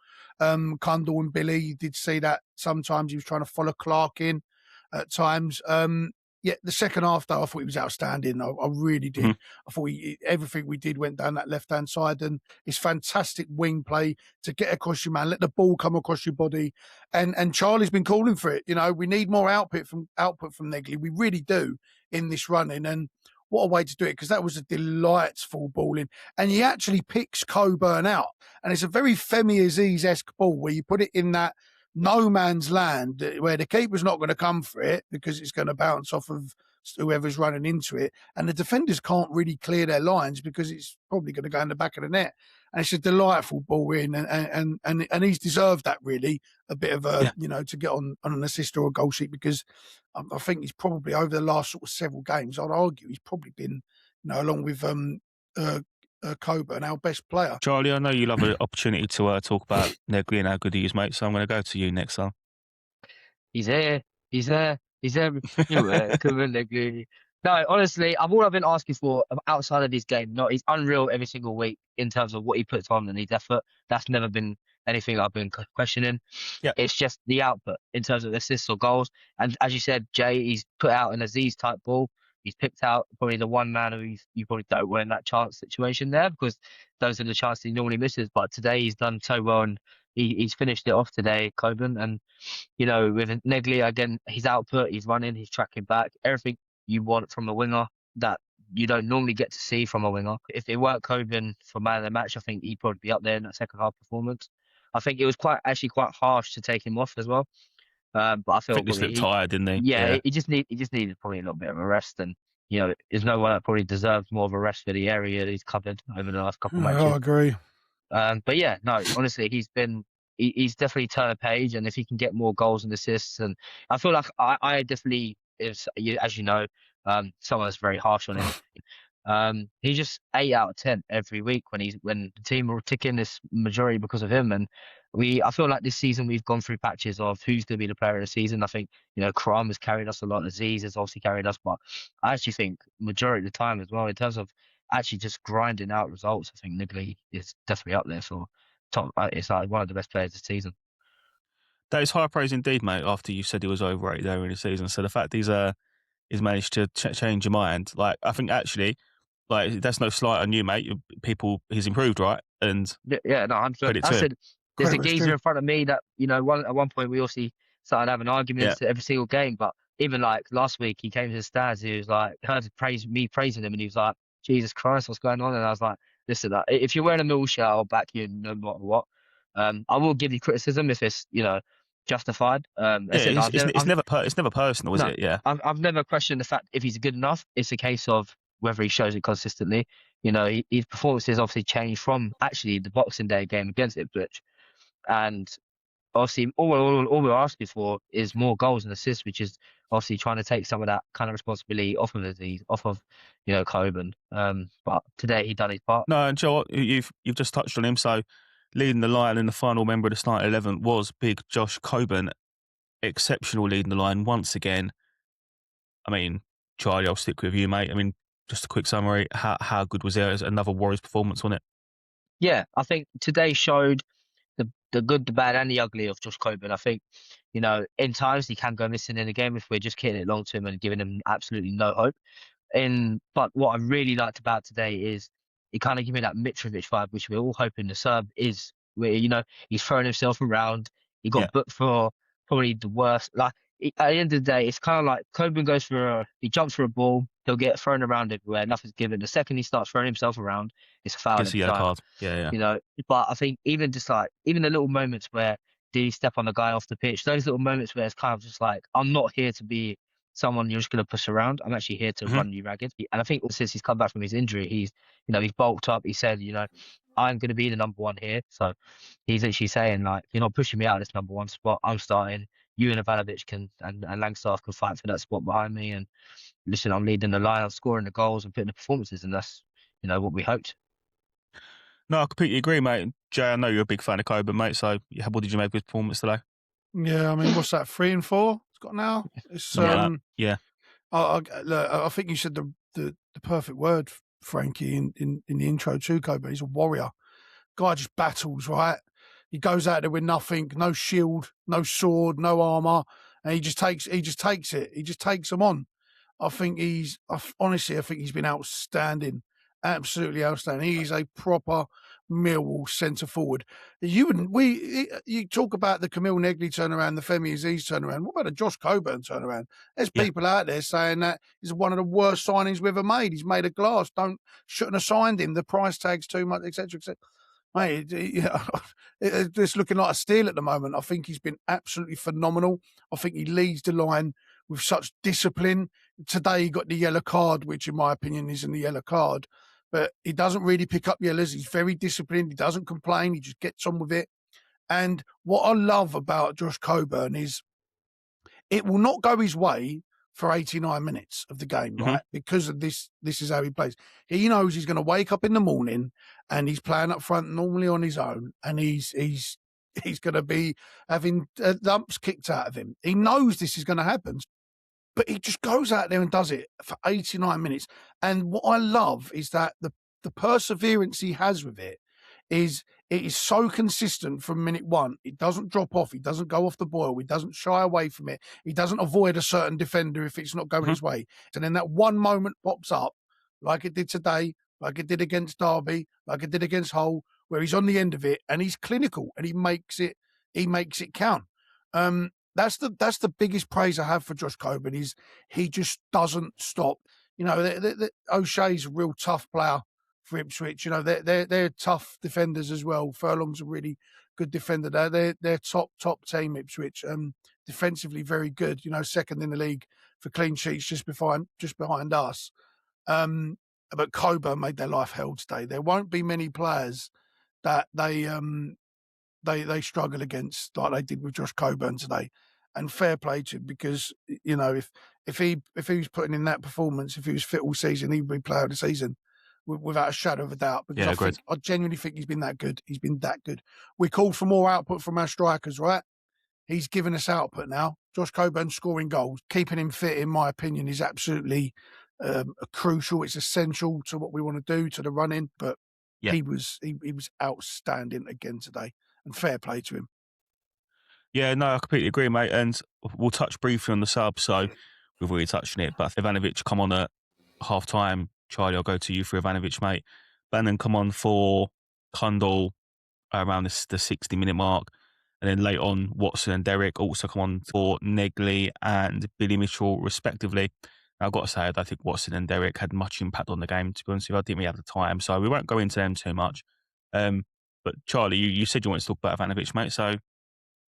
Cundall and Billy. You did see that sometimes he was trying to follow Clark in at times. Yeah, the second half, though, I thought he was outstanding. I really did. I thought everything we did went down that left-hand side, and his fantastic wing play to get across your man, let the ball come across your body. And Charlie's been calling for it. We need more output from Negley. We really do in this running. And what a way to do it, because that was a delightful ball in. And he actually picks Coburn out. And it's a very Femi Aziz-esque ball where you put it in that no man's land where the keeper's not going to come for it because it's going to bounce off of whoever's running into it. And the defenders can't really clear their lines because it's probably going to go in the back of the net. And it's a delightful ball in. And he's deserved that, really, a bit of to get on an assist or a goal sheet, because I think he's probably, over the last sort of several games, I'd argue he's probably been, along with Coburn, our best player. Charlie, I know you love an opportunity to talk about Negley and how good he is, mate. So I'm going to go to you next time. He's there. Coburn Negley. No, honestly, all I've been asking for outside of his game, he's unreal every single week in terms of what he puts on and his effort. That's never been anything I've been questioning. Yeah. It's just the output in terms of assists or goals. And as you said, Jay, he's put out an Aziz type ball. He's picked out probably the one man who you probably don't win that chance situation there, because those are the chances he normally misses. But today he's done so well, and he's finished it off today, Coburn. And, with Negley, again, his output, he's running, he's tracking back, everything you want from a winger that you don't normally get to see from a winger. If it weren't Coburn for man of the match, I think he'd probably be up there in that second half performance. I think it was quite harsh to take him off as well. But I feel he just looked tired, didn't he? Yeah, he just needed probably a little bit of a rest, and there's no one that probably deserves more of a rest for the area that he's covered over the last couple of matches. I agree. But yeah, no, honestly, he's definitely turned a page, and if he can get more goals and assists, and I feel like I definitely, as you know, someone that's very harsh on him. He's just 8 out of 10 every week when the team are ticking this majority because of him. And I feel like this season we've gone through patches of who's going to be the player of the season. I think Kram has carried us a lot. Aziz has obviously carried us, but I actually think majority of the time as well, in terms of actually just grinding out results, I think Negley is definitely up there for top. It's like one of the best players this season. That is high praise indeed, mate. After you said he was overrated earlier in the season, so the fact he's managed to change your mind, like, I think actually, like, that's no slight on you, mate. He's improved, right? And yeah, no, I'm sure. I said there's a geezer in front of me that at one point we obviously started having arguments every single game, but even like last week he came to the stands. He was like, heard me praising him, and he was like, Jesus Christ, what's going on? And I was like, listen, if you're wearing a Mill shirt, I'll back you no matter what. I will give you criticism if it's justified. It's never personal, is it? Yeah. I've never questioned the fact if he's good enough. It's a case of whether he shows it consistently. His performances obviously changed from actually the Boxing Day game against Ipswich, and obviously all we're asking for is more goals and assists, which is obviously trying to take some of that kind of responsibility off of Aziz, off of Coburn. But today he done his part. No, and Joe, you've just touched on him. So leading the line and the final member of the starting 11 was big Josh Coburn. Exceptional leading the line once again. I mean, Charlie, I'll stick with you, mate. I mean, just a quick summary. How good was it? It was another Warriors performance, wasn't it? Yeah, I think today showed the good, the bad, and the ugly of Josh Coburn. I think, in times he can go missing in a game if we're just kicking it long to him and giving him absolutely no hope. But what I really liked about today is it kind of gave me that Mitrovic vibe, which we're all hoping the Serb is, where he's throwing himself around. He got booked for probably the worst. Like, at the end of the day, it's kind of like Coburn he jumps for a ball, he'll get thrown around everywhere, nothing's given. The second he starts throwing himself around, it's a foul. Card. Yeah. But I think even the little moments where did he step on the guy off the pitch, those little moments where it's kind of just like, I'm not here to be someone you're just going to push around. I'm actually here to Mhm. run you ragged. And I think since he's come back from his injury, he's bulked up. He said, I'm going to be the number one here. So he's actually saying, like, you're not pushing me out of this number one spot. I'm starting. You and Ivanovic and Langstaff can fight for that spot behind me. And listen, I'm leading the line. I'm scoring the goals and putting the performances. And that's, what we hoped. No, I completely agree, mate. Jay, I know you're a big fan of Coburn, mate. So, what did you make of his performance today? Yeah, I mean, what's that? 3 and 4 it's got now. It's Something like that. Yeah. I think you said the perfect word, Frankie, in the intro too, Coburn. He's a warrior. Guy just battles, right? He goes out there with nothing, no shield, no sword, no armor, and he just takes it. He just takes them on. Honestly, I think he's been outstanding, absolutely outstanding. He's a proper Millwall centre forward. You talk about the Camille Negley turnaround, the Femi Aziz turnaround. What about the Josh Coburn turnaround? There's people out there saying that he's one of the worst signings we've ever made. He's made of glass. Shouldn't have signed him. The price tag's too much, etc., etc. Mate, it's looking like a steal at the moment. I think he's been absolutely phenomenal. I think he leads the line with such discipline. Today he got the yellow card, which in my opinion isn't the yellow card, but he doesn't really pick up yellows. He's very disciplined. He doesn't complain. He just gets on with it. And what I love about Josh Coburn is it will not go his way for 89 minutes of the game, right? Because of this is how he plays. He knows he's going to wake up in the morning and he's playing up front normally on his own, and he's going to be having lumps kicked out of him. He knows this is going to happen, but he just goes out there and does it for 89 minutes. And what I love is that the perseverance he has with it is so consistent from minute one. It doesn't drop off. He doesn't go off the boil. He doesn't shy away from it. He doesn't avoid a certain defender if it's not going his way. And then that one moment pops up, like it did today, like it did against Derby, like it did against Hull, where he's on the end of it and he's clinical and he makes it count. That's the biggest praise I have for Josh Coburn is he just doesn't stop. O'Shea's a real tough player for Ipswich. They're tough defenders as well. Furlong's a really good defender. They're top team, Ipswich. Defensively very good. Second in the league for clean sheets, just behind us. But Coburn made their life hell today. There won't be many players that they struggle against like they did with Josh Coburn today. And fair play to him, because if he was putting in that performance, if he was fit all season, he'd be player of the season without a shadow of a doubt. Because I genuinely think he's been that good. He's been that good. We called for more output from our strikers, right? He's given us output now. Josh Coburn scoring goals, keeping him fit, in my opinion, is absolutely crucial. It's essential to what we want to do to the running. But he was outstanding again today, and fair play to him. Yeah, no, I completely agree, mate. And we'll touch briefly on the sub. So we've already touched on it, but Ivanovic come on at half time. Charlie, I'll go to you for Ivanovic, mate. Bannon come on for Kundal around the 60-minute mark. And then late on, Watson and Derek also come on for Negley and Billy Mitchell, respectively. Now, I've got to say, I don't think Watson and Derek had much impact on the game, to be honest with you. I didn't really have the time, so we won't go into them too much. But Charlie, you said you wanted to talk about Ivanovic, mate, so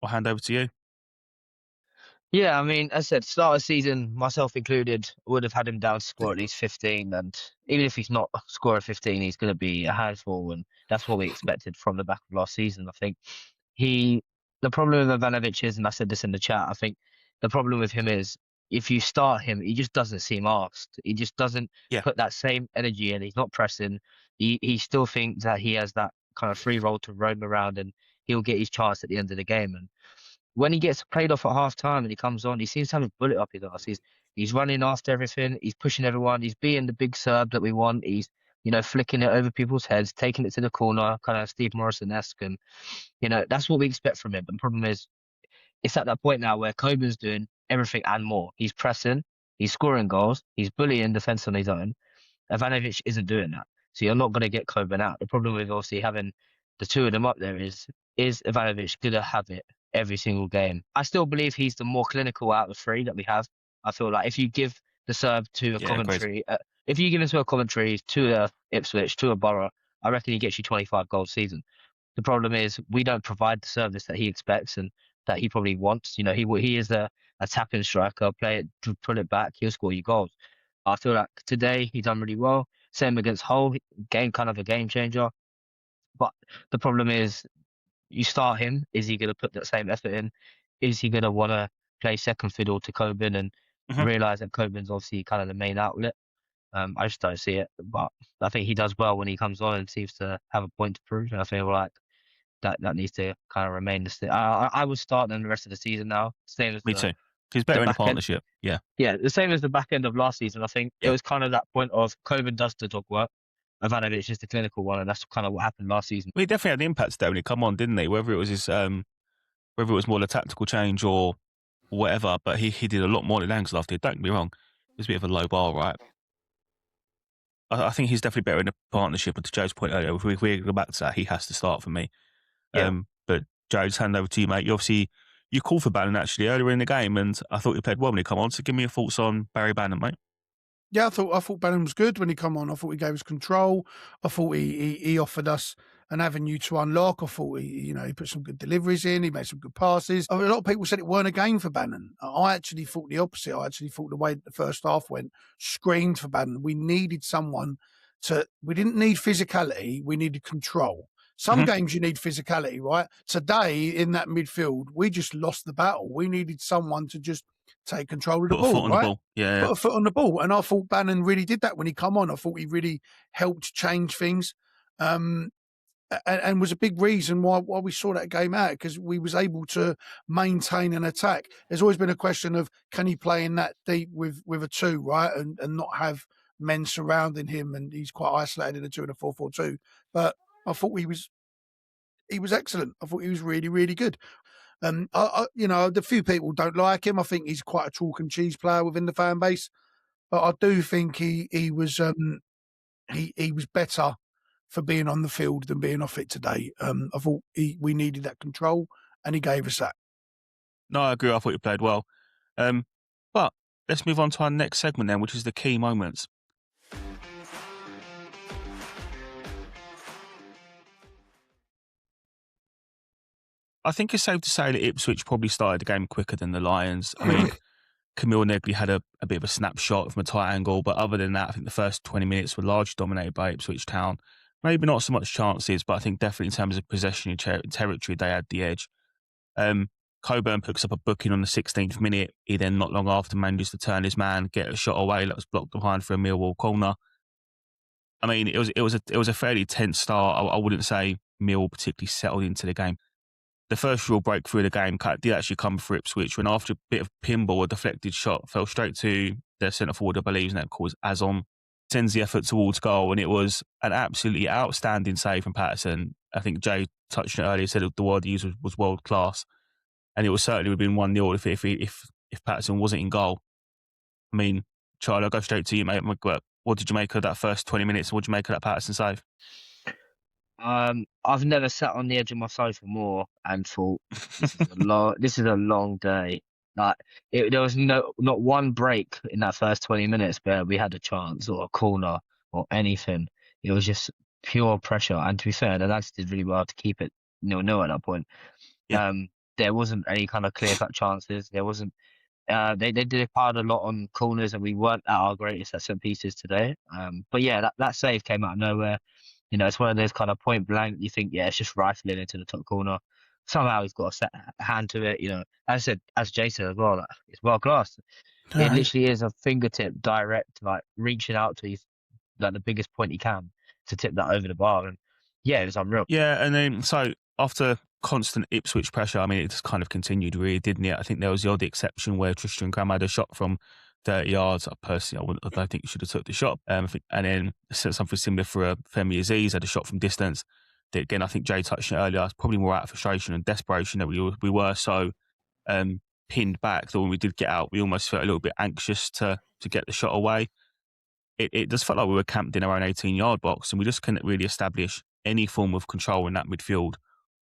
I'll hand over to you. Yeah, I mean, as I said, start of the season, myself included, would have had him down to score at least 15. And even if he's not scoring 15, he's going to be a handful. And that's what we expected from the back of last season. I think the problem with Ivanovic is, and I said this in the chat, I think the problem with him is if you start him, he just doesn't seem asked. He just doesn't put that same energy in. He's not pressing. He still thinks that he has that kind of free role to roam around and he'll get his chance at the end of the game. And when he gets played off at half time and he comes on, he seems to have a bullet up his ass. He's running after everything. He's pushing everyone. He's being the big Serb that we want. He's, flicking it over people's heads, taking it to the corner, kind of Steve Morrison-esque. And, that's what we expect from him. But the problem is, it's at that point now where Coburn's doing everything and more. He's pressing. He's scoring goals. He's bullying defence on his own. Ivanovic isn't doing that. So you're not going to get Coburn out. The problem with obviously having the two of them up there is Ivanovic going to have it every single game? I still believe he's the more clinical out of the three that we have. I feel like if you give the serve to a Coventry, if you give him to a Coventry, to a Ipswich, to a Borough, I reckon he gets you 25 goals a season. The problem is we don't provide the service that he expects and that he probably wants. He is the attacking striker, pull it back, he'll score you goals. I feel like today he done really well. Same against Hull, kind of a game changer. But the problem is, you start him. Is he going to put that same effort in? Is he going to want to play second fiddle to Coburn and realise that Coburn's obviously kind of the main outlet? I just don't see it. But I think he does well when he comes on and seems to have a point to prove. And I feel like that needs to kind of remain the. I would start them the rest of the season now. Same as Me too. He's better in a partnership. Yeah. Yeah, the same as the back end of last season. I think it was kind of that point of Coburn does the dog work. Ivanovic is just the clinical one, and that's kind of what happened last season. He definitely had an impact today when he come on, didn't he? Whether it was his, whether it was more a tactical change or whatever, but he did a lot more than Angel did. Don't get me wrong, it was a bit of a low bar, right? I think he's definitely better in a partnership. And to Joe's point earlier, if we go back to that, he has to start for me. Yeah. But Joe, just hand over to you, mate. You called for Bannon actually earlier in the game, and I thought he played well when he come on. So give me your thoughts on Barry Bannon, mate. Yeah, I thought Bannon was good when he come on. I thought he gave us control. I thought he offered us an avenue to unlock. I thought he put some good deliveries in. He made some good passes. A lot of people said it weren't a game for Bannon. I actually thought the opposite. I actually thought the way the first half went screamed for Bannon. We needed someone we didn't need physicality. We needed control. Some games you need physicality, right? Today in that midfield, we just lost the battle. We needed someone to just take control of the ball, right? Yeah. Put a foot on the ball. And I thought Bannon really did that when he come on. I thought he really helped change things. And was a big reason why we saw that game out, because we was able to maintain an attack. There's always been a question of, can he play in that deep with a two, right? And not have men surrounding him, and he's quite isolated in a 2 and a 4-4-2. But I thought he was excellent. I thought he was really, really good. The few people don't like him. I think he's quite a chalk and cheese player within the fan base, but I do think he was better for being on the field than being off it today. I thought we needed that control, and he gave us that. No, I agree. I thought he played well. But let's move on to our next segment then, which is the key moments. I think it's safe to say that Ipswich probably started the game quicker than the Lions. I mean, Camille Negley had a bit of a snapshot from a tight angle, but other than that, I think the first 20 minutes were largely dominated by Ipswich Town. Maybe not so much chances, but I think definitely in terms of possession and territory, they had the edge. Coburn picks up a booking on the 16th minute. He then, not long after, manages to turn his man, get a shot away that was blocked behind for a Millwall corner. I mean, it was a fairly tense start. I wouldn't say Millwall particularly settled into the game. The first real breakthrough of the game did actually come for Ipswich when, after a bit of pinball, a deflected shot fell straight to their centre forward, I believe, and that called Azon. Sends the effort towards goal, and it was an absolutely outstanding save from Patterson. I think Jay touched on it earlier, said the word he used was world class, and it was certainly would have been 1-0 if Patterson wasn't in goal. I mean, Charlie, I'll go straight to you, mate. What did you make of that first 20 minutes? What did you make of that Patterson save? I've never sat on the edge of my sofa more and thought, this is a long day. Like, there was not one break in that first 20 minutes where we had a chance or a corner or anything. It was just pure pressure. And to be fair, the lads did really well to keep it 0-0 at that point. Yeah. There wasn't any kind of clear-cut chances. There wasn't. They did quite a lot on corners, and we weren't at our greatest at set pieces today. But yeah, that save came out of nowhere. It's one of those kind of point blank. You think, yeah, it's just rifling into the top corner. Somehow he's got a set hand to it. As Jay said as well, like, it's world class. It literally is a fingertip direct, like reaching out to his, like the biggest point he can to tip that over the bar. And yeah, it was unreal. Yeah, and then so after constant Ipswich pressure, I mean, it just kind of continued, really, didn't it? I think there was the odd exception where Tristan Graham had a shot from 30 yards. Personally, I don't think he should have took the shot. And then something similar for Femi Aziz, had a shot from distance. That, again, I think Jay touched on it earlier, it's probably more out of frustration and desperation that we were so pinned back that when we did get out, we almost felt a little bit anxious to get the shot away. It just felt like we were camped in our own 18-yard box, and we just couldn't really establish any form of control in that midfield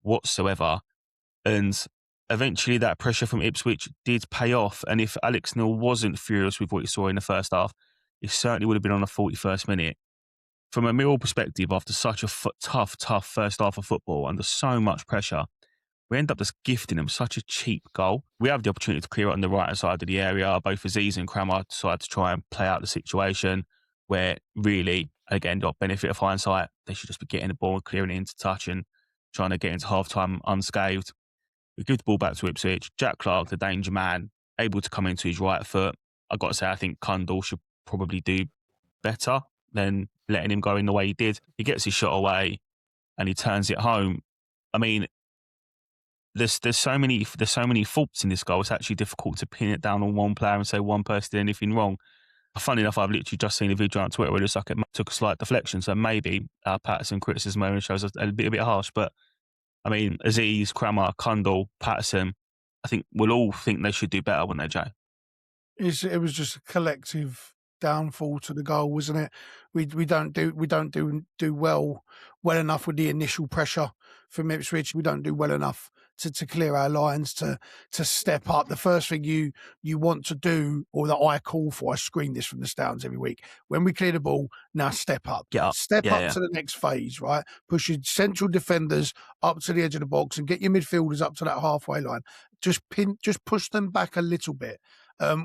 whatsoever. And eventually that pressure from Ipswich did pay off. And if Alex Neil wasn't furious with what he saw in the first half, it certainly would have been on the 41st minute. From a Millwall perspective, after such a tough first half of football, under so much pressure, We end up just gifting them such a cheap goal. We have the opportunity to clear it on the right side of the area. Both Aziz and Kramer decide to try and play out the situation where really, again, got benefit of hindsight. They should just be getting the ball and clearing it into touch and trying to get into half-time unscathed. We give the ball back to Ipswich. Jack Clark, the danger man, able to come into his right foot. I've got to say, I think Kundal should probably do better than letting him go in the way he did. He gets his shot away and he turns it home. I mean, there's so many faults in this goal. It's actually difficult to pin it down on one player and say one person did anything wrong. Funny enough, I've literally just seen a video on Twitter where it looks like it took a slight deflection. So maybe Patterson criticism over shows a bit harsh. But I mean, Aziz, Kramer, Kundal, Patterson, I think we'll all think they should do better, wouldn't they, Jay? It was just a collective downfall to the goal, wasn't it? We don't do well enough with the initial pressure from Ipswich. We don't do well enough to clear our lines, to step up. The first thing you want to do, or that I call for, I scream this from the stands every week, when we clear the ball, now step up. Get up. Step up to the next phase, right? Push your central defenders up to the edge of the box and get your midfielders up to that halfway line. Just push them back a little bit.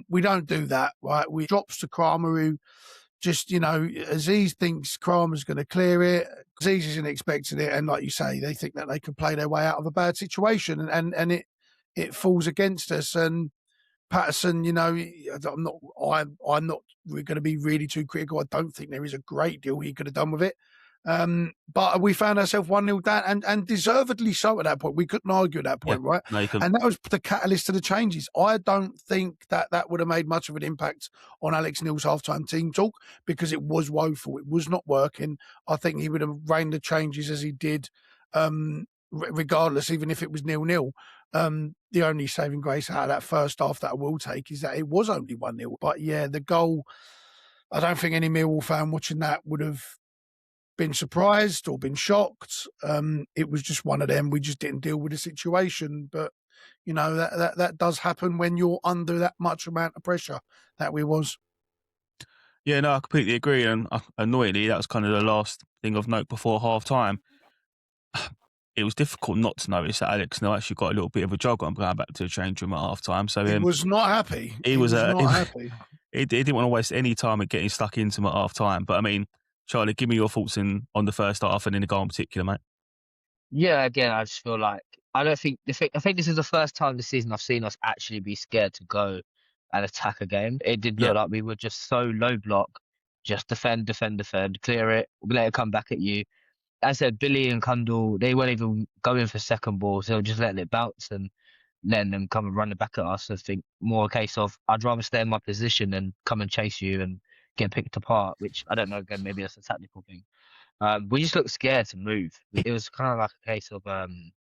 We don't do that, right? We drops to Kramer, who just, Aziz thinks Kramer's going to clear it. Aziz isn't expecting it. And like you say, they think that they can play their way out of a bad situation, and it falls against us. And Patterson, I'm not going to be really too critical. I don't think there is a great deal he could have done with it. But we found ourselves 1-0 down, and deservedly so at that point. We couldn't argue at that point, right? No, and that was the catalyst to the changes. I don't think that would have made much of an impact on Alex Neil's halftime team talk, because it was woeful. It was not working. I think he would have reined the changes as he did, regardless, even if it was 0-0. The only saving grace out of that first half that I will take is that it was only 1-0. But yeah, the goal, I don't think any Millwall fan watching that would have been surprised or been shocked. It was just one of them. We just didn't deal with the situation. But that does happen when you're under that much amount of pressure that we was. Yeah, no, I completely agree. And annoyingly, that was kind of the last thing of note before half time. It was difficult not to notice that Alex Neil actually got a little bit of a jog on going back to the change room at half time. So he was not happy. He was not happy. He didn't want to waste any time at getting stuck into him at half time. But I mean, Charlie, give me your thoughts on the first half and in the goal in particular, mate. Yeah, again, I just feel like I think this is the first time this season I've seen us actually be scared to go and attack a game. It did look like we were just so low block, just defend, clear it, let it come back at you. As I said, Billy and Kundal, they weren't even going for second balls. They were just letting it bounce and letting them come and run it back at us. I think more a case of I'd rather stay in my position and come and chase you and get picked apart, which I don't know, again, maybe that's a tactical thing. We just looked scared to move. It was kind of like a case of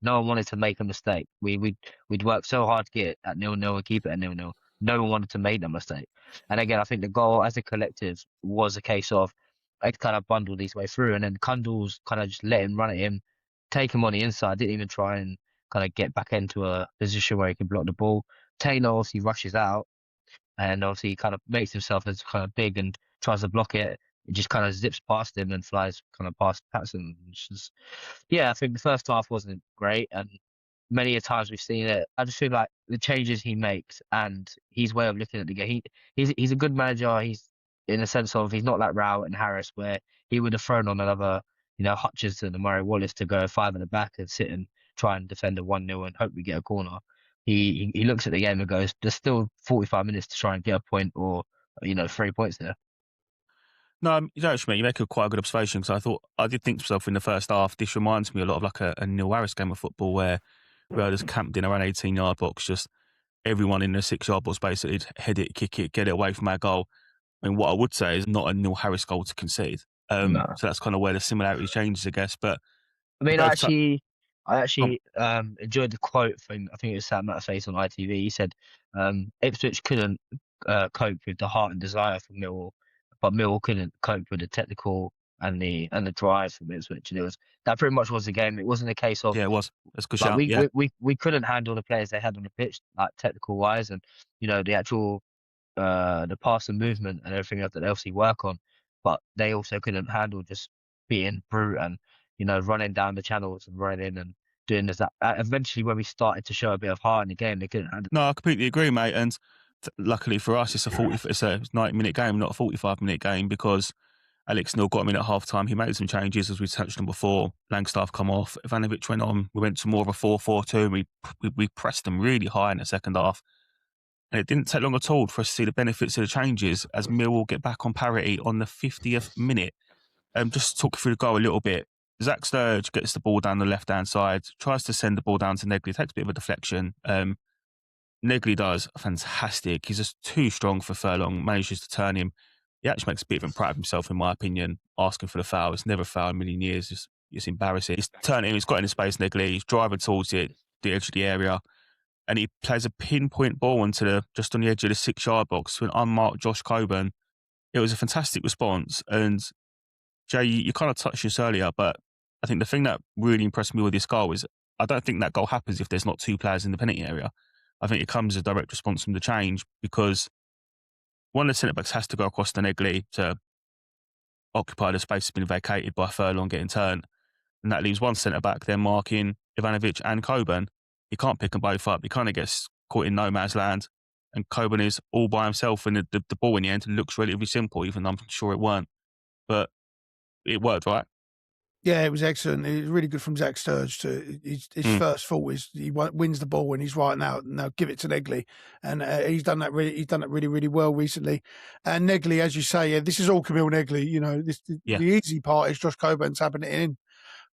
no one wanted to make a mistake. We'd worked so hard to get at 0-0 and keep it at 0-0. No one wanted to make that mistake. And again, I think the goal as a collective was a case of it kind of bundled his way through, and then Kundal's kind of just let him run at him, take him on the inside, didn't even try and kind of get back into a position where he could block the ball. Taylor obviously rushes out, and obviously he kind of makes himself as kind of big and tries to block it. It just kind of zips past him and flies kind of past Patterson. I think the first half wasn't great, and many a times we've seen it. I just feel like the changes he makes and his way of looking at the game. He's a good manager. He's in a sense of he's not like Rao and Harris, where he would have thrown on another, Hutchinson and Murray Wallace to go 5 in the back and sit and try and defend a 1-0 and hope we get a corner. He looks at the game and goes, there's still 45 minutes to try and get a point or 3 points there. No, actually, you make quite a good observation, because I did think to myself in the first half, this reminds me a lot of like a Neil Harris game of football where we were just camped in around 18-yard box, just everyone in the 6-yard box basically head it, kick it, get it away from our goal. I mean, what I would say is not a Neil Harris goal to concede. No. So that's kind of where the similarity changes, I guess. But I mean, I actually enjoyed the quote from, I think it was Sam Matterface on ITV. He said Ipswich couldn't cope with the heart and desire from Millwall, but Millwall couldn't cope with the technical and the drive from Ipswich. And that pretty much was the game. It wasn't a case of it was. That's good like, shout. We couldn't handle the players they had on the pitch, like technical wise, and the actual the pass and movement and everything else that they obviously work on. But they also couldn't handle just being brute and running down the channels and running in and doing is that eventually when we started to show a bit of heart in the game, they couldn't handle it. No, I completely agree, mate. And luckily for us, it's a 90-minute game, not a 45-minute game, because Alex Neil got him in at half time. He made some changes, as we touched on before. Langstaff come off. Ivanovic went on. We went to more of a 4-4-2. We pressed them really high in the second half. And it didn't take long at all for us to see the benefits of the changes as Millwall get back on parity on the 50th minute. Just to talk through the goal a little bit. Zach Sturge gets the ball down the left-hand side, tries to send the ball down to Negley, takes a bit of a deflection. Negley does fantastic. He's just too strong for Furlong, manages to turn him. He actually makes a bit of him proud of himself, in my opinion, asking for the foul. It's never a foul in a million years. It's embarrassing. He's turning him, he's got in his space, Negley. He's driving towards the edge of the area. And he plays a pinpoint ball into just on the edge of the 6-yard box to an unmarked Josh Coburn. It was a fantastic response. And Jay, you kind of touched this earlier, but I think the thing that really impressed me with this goal is I don't think that goal happens if there's not two players in the penalty area. I think it comes as a direct response from the change, because one of the centre-backs has to go across to Negley to occupy the space that's been vacated by Furlong getting turned. And that leaves one centre-back then marking Ivanovic and Coburn. He can't pick them both up. He kind of gets caught in no man's land. And Coburn is all by himself. And the ball in the end looks relatively simple, even though I'm sure it weren't. But it worked, right? Yeah, it was excellent. It was really good from Zach Sturge. His first thought is he wins the ball and he's right now give it to Negley, and he's done that really really well recently. And Negley, as you say, this is all Camille Negley. You know, the easy part is Josh Coburn tapping it in,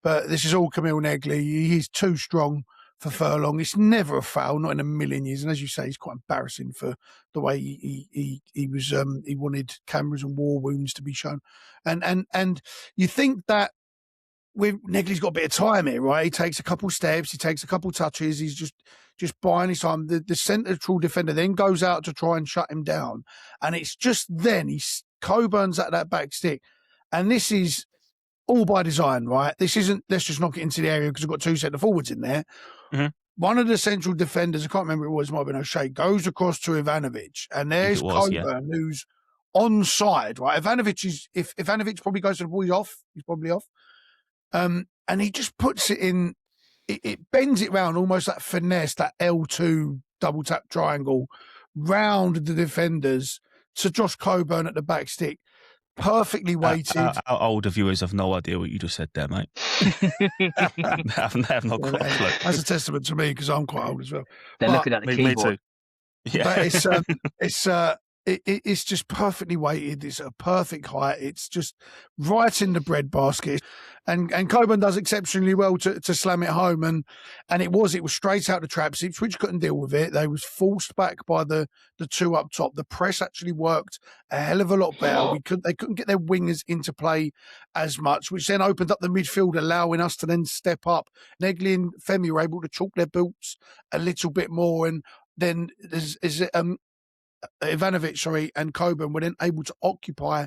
but this is all Camille Negley. He's too strong for Furlong. It's never a foul, not in a million years. And as you say, it's quite embarrassing for the way he was. He wanted cameras and war wounds to be shown, and you think that. Negley's got a bit of time here, right? He takes a couple steps, he takes a couple touches, he's just buying his time. The central defender then goes out to try and shut him down. And it's just then Coburn's at that back stick. And this is all by design, right? This isn't, let's just knock it into the area because we've got two centre forwards in there. Mm-hmm. One of the central defenders, I can't remember who it was, might have been O'Shea, goes across to Ivanovic. And there's Coburn who's onside, right? If Ivanovic probably goes to the ball, he's probably off. And he just puts it in, it bends it round almost like finesse, that L2 double tap triangle round the defenders to Josh Coburn at the back stick. Perfectly weighted. Our older viewers have no idea what you just said there, mate. They have not got a clue. That's a testament to me because I'm quite old as well. They're looking at the keyboard. Me too. Yeah. But it's just perfectly weighted. It's a perfect height. It's just right in the breadbasket. And Coburn does exceptionally well to slam it home. And it was straight out the traps. Ipswich couldn't deal with it. They was forced back by the two up top. The press actually worked a hell of a lot better. They couldn't get their wingers into play as much, which then opened up the midfield, allowing us to then step up. Negley and Femi were able to chalk their boots a little bit more. And then Ivanovic, and Coburn were then able to occupy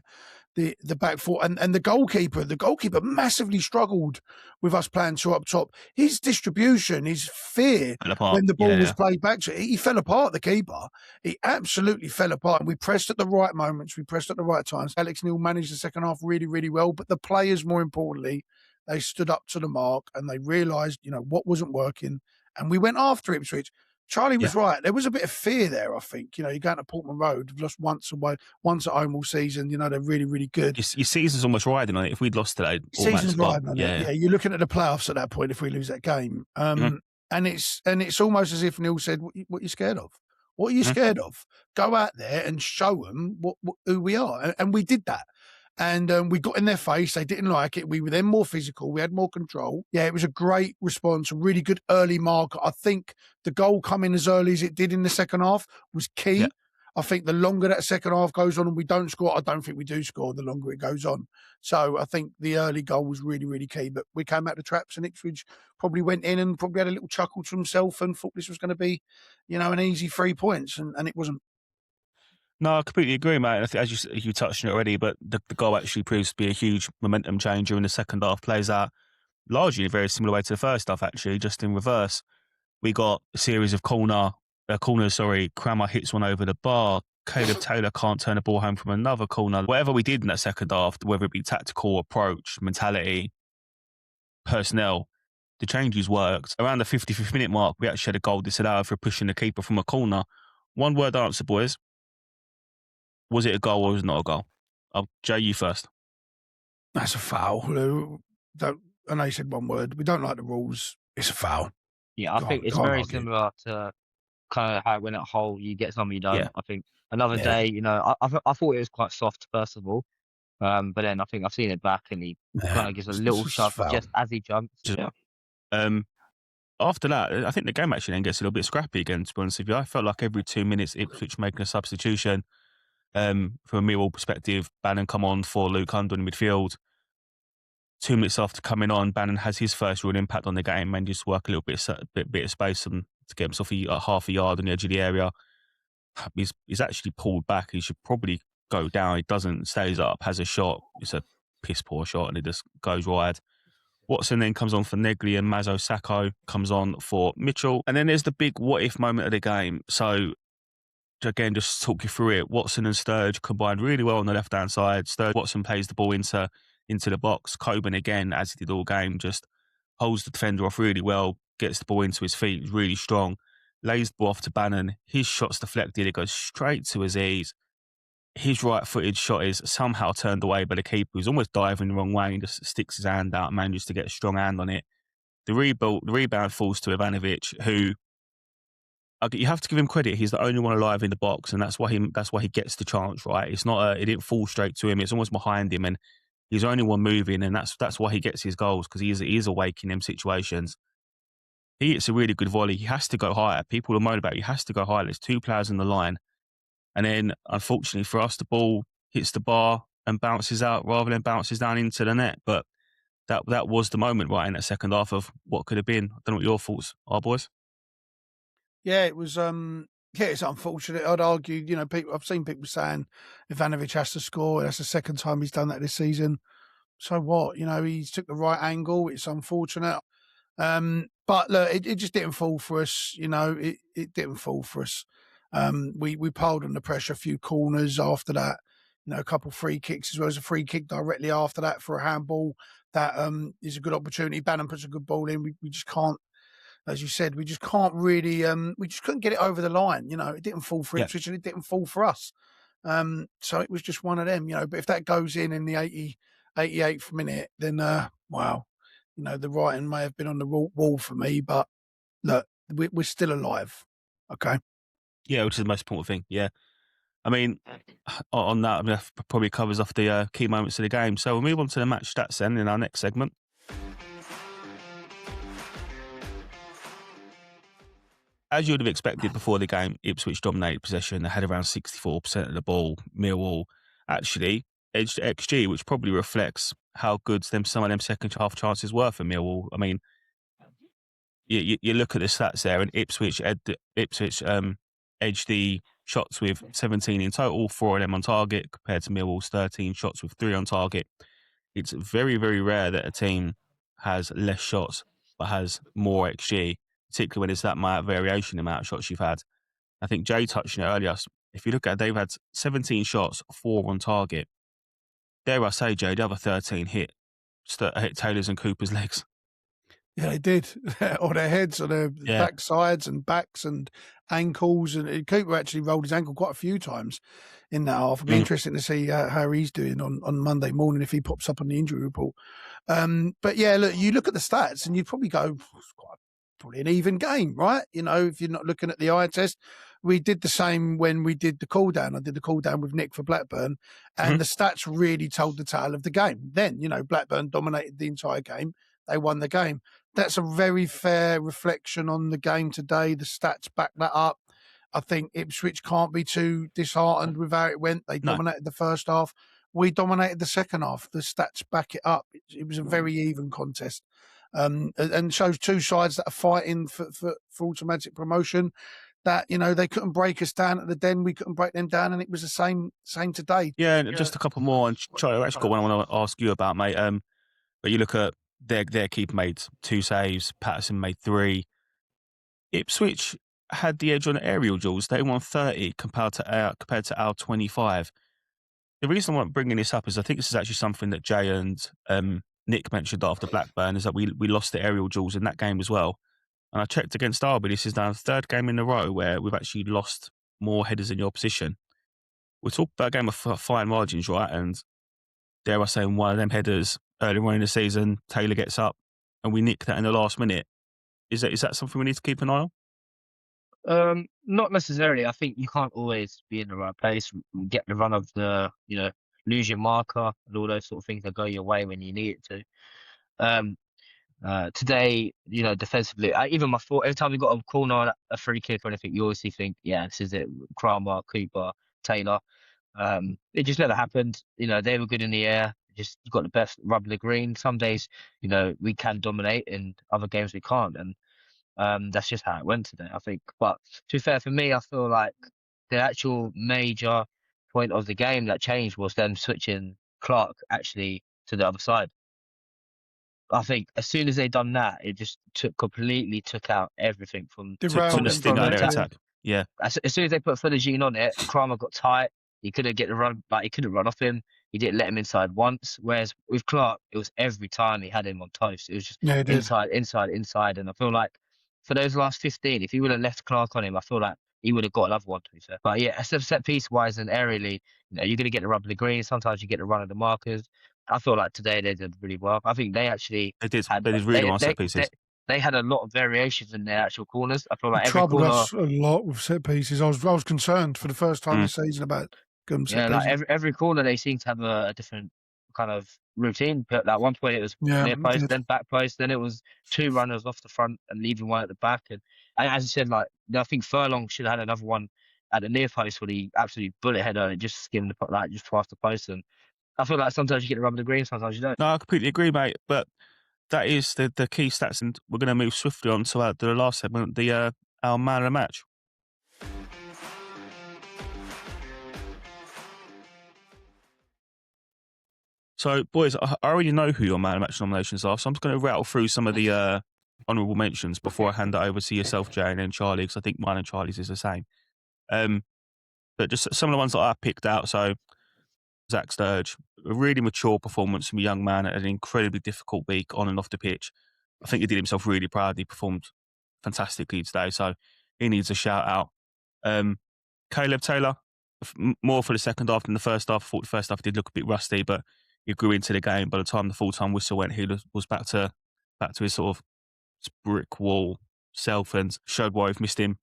the back four, and the goalkeeper massively struggled with us playing two up top. His distribution, his fear when the ball was played back to him, he fell apart. The keeper, he absolutely fell apart. And we pressed at the right moments, we pressed at the right times. Alex Neil managed the second half really, really well, but the players, more importantly, they stood up to the mark and they realised, what wasn't working, and we went after Ipswich. Charlie was right. There was a bit of fear there, I think. You're going to Portman Road. We've lost once at home all season. They're really, really good. Your season's almost riding on it. If we'd lost today, season's riding on it. Yeah, you're looking at the playoffs at that point if we lose that game. And it's almost as if Neil said, "What are you scared of? What are you scared of? Go out there and show them who we are." And we did that. And we got in their face. They didn't like it. We were then more physical. We had more control. Yeah, it was a great response, a really good early marker. I think the goal coming as early as it did in the second half was key. Yeah. I think the longer that second half goes on and we don't score, I don't think we do score the longer it goes on. So I think the early goal was really, really key. But we came out the traps and Ipswich probably went in and probably had a little chuckle to himself and thought this was going to be, an easy 3 points. And it wasn't. No, I completely agree, mate. I think, as you touched on it already, but the goal actually proves to be a huge momentum changer in the second half. Plays out largely in a very similar way to the first half, actually, just in reverse. We got a series of corners. Crammer hits one over the bar. Caleb Taylor can't turn the ball home from another corner. Whatever we did in that second half, whether it be tactical approach, mentality, personnel, the changes worked. Around the 55th minute mark, we actually had a goal disallowed for pushing the keeper from a corner. One word answer, boys. Was it a goal or was it not a goal? Jay, you first. That's a foul. I know you said one word. We don't like the rules. It's a foul. Yeah, I think it's very similar to kind of how it went at Hull. You get some, you don't. Yeah. I think another day, you know, I thought it was quite soft, first of all. But then I think I've seen it back and he kind of gives a little shove just as he jumps. After that, I think the game actually then gets a little bit scrappy again, to be honest with you. I felt like every 2 minutes, Ipswich making a substitution. From a Millwall perspective, Bannon come on for Luke Hundle in midfield. 2 minutes after coming on, Bannon has his first real impact on the game and just work a little bit of space to get himself half a yard on the edge of the area. He's actually pulled back. He should probably go down. He doesn't, stays up, has a shot. It's a piss poor shot and it just goes wide. Watson then comes on for Negley and Mazo Sacco comes on for Mitchell. And then there's the big what-if moment of the game. So, again, just talk you through it. Watson and Sturge combined really well on the left-hand side. Watson plays the ball into the box. Coburn, again, as he did all game, just holds the defender off really well, gets the ball into his feet, really strong, lays the ball off to Bannon. His shot's deflected. It goes straight to Aziz. His right-footed shot is somehow turned away by the keeper, who's almost diving the wrong way and just sticks his hand out and manages to get a strong hand on it. The rebound falls to Ivanovic, who you have to give him credit. He's the only one alive in the box, and that's why he gets the chance. Right? It's not it didn't fall straight to him. It's almost behind him, and he's the only one moving, and that's why he gets his goals, because he is awake in them situations. He hits a really good volley. He has to go higher. People are moaning about it. He has to go higher. There's 2 players in the line. And then, unfortunately for us, the ball hits the bar and bounces out rather than bounces down into the net. But that was the moment, right, in that second half of what could have been. I don't know what your thoughts are, boys. Yeah, it was. It's unfortunate. I'd argue, you know, I've seen people saying Ivanovic has to score. That's the second time he's done that this season. So what? You know, he took the right angle. It's unfortunate. But look, it just didn't fall for us. You know, it didn't fall for us. We piled under pressure a few corners after that. You know, a couple free kicks as well as a free kick directly after that for a handball. That is a good opportunity. Bannon puts a good ball in. We just can't, as you said, we just can't really. We just couldn't get it over the line. You know, it didn't fall for Ipswich and it didn't fall for us. So it was just one of them. You know, but if that goes in the 88th minute, then wow. You know, the writing may have been on the wall for me, but look, we're still alive. Okay. Yeah, which is the most important thing. Yeah. I mean, on that, that probably covers off the key moments of the game. So we'll move on to the match stats then in our next segment. As you would have expected before the game, Ipswich dominated possession. They had around 64% of the ball. Millwall actually edged XG, which probably reflects how good some of them second half chances were for Millwall. I mean, you look at the stats there, and Ipswich edged the shots with 17 in total, 4 of them on target, compared to Millwall's 13 shots with 3 on target. It's very, very rare that a team has less shots but has more XG, particularly when it's that variation in the amount of shots you've had. I think Jay touched on it earlier. If you look at it, they've had 17 shots, 4 on target. Dare I say, Jay, the other 13 hit Taylor's and Cooper's legs. Yeah, they did. Or their heads, or their backsides and backs and ankles. And Cooper actually rolled his ankle quite a few times in that half. It'll be interesting to see how he's doing on Monday morning if he pops up on the injury report. But yeah, look, you look at the stats and you'd probably go, it's probably an even game, right? You know, if you're not looking at the eye test. We did the same when we did the cool down. I did the cool down with Nick for Blackburn, and the stats really told the tale of the game. Then, you know, Blackburn dominated the entire game. They won the game. That's a very fair reflection on the game today. The stats back that up. I think Ipswich can't be too disheartened with how it went. They dominated the first half. We dominated the second half. The stats back it up. It was a very even contest. And shows two sides that are fighting for automatic promotion. That, you know, they couldn't break us down at the Den, we couldn't break them down, and it was the same today. Yeah, and just a couple more. And Charlie, I actually got one I want to ask you about, mate. But you look at their keeper made 2 saves, Patterson made 3. Ipswich had the edge on aerial duels. They won 30 compared to our 25. The reason I'm bringing this up is I think this is actually something that Jay and Nick mentioned after Blackburn is that we lost the aerial duels in that game as well. And I checked against Derby. This is now the third game in a row where we've actually lost more headers than the opposition. We're talking about a game of fine margins, right? And dare I say, one of them headers earlier on in the season, Taylor gets up and we nick that in the last minute. Is that something we need to keep an eye on? Not necessarily. I think you can't always be in the right place, get the run of the, lose your marker and all those sort of things that go your way when you need it to. Today, defensively, even my thought, every time we got a corner, a free kick or anything, you obviously think, yeah, this is it. Kramer, Cooper, Taylor. It just never happened. They were good in the air. Just got the best rub of the green. Some days, we can dominate, and other games we can't. And that's just how it went today, I think. But to be fair, for me, I feel like the actual major point of the game that changed was them switching Clark actually to the other side. I think as soon as they done that, it just completely took out everything from the sting out of their attack. Yeah. As soon as they put Philogene on it, Kramer got tight. He couldn't get the run, but he couldn't run off him. He didn't let him inside once. Whereas with Clark, it was every time he had him on toast. It was just inside. And I feel like for those last 15, if he would have left Clark on him, I feel like he would have got another one, to be fair. But yeah, set piece wise and aerially, you're going to get the rub of the green. Sometimes you get the run of the markers. I feel like today they did really well. I think they actually did really well on set pieces. They had a lot of variations in their actual corners. I feel like every troubled corner us a lot with set pieces. I was concerned for the first time this season about set pieces. Like every corner they seem to have a different kind of routine. But at one point it was near post, then back post, then it was two runners off the front and leaving one at the back. And as you said, like I think Furlong should have had another one at the near post where he absolutely bullet header and it just skimmed just past the post. And I feel like sometimes you get the rub of the green, sometimes you don't. No, I completely agree, mate. But that is the key stats, and we're going to move swiftly on to the last segment, our man of the match. So, boys, I already know who your man of the match nominations are, so I'm just going to rattle through some of the honourable mentions before I hand it over to yourself, Jay, and then Charlie, because I think mine and Charlie's is the same. But just some of the ones that I picked out. So, Zach Sturge, a really mature performance from a young man at an incredibly difficult week on and off the pitch. I think he did himself really proud. He performed fantastically today, so he needs a shout out. Caleb Taylor, more for the second half than the first half. I thought the first half did look a bit rusty, but he grew into the game. By the time the full-time whistle went, he was back to his sort of brick wall self and showed why we've missed him.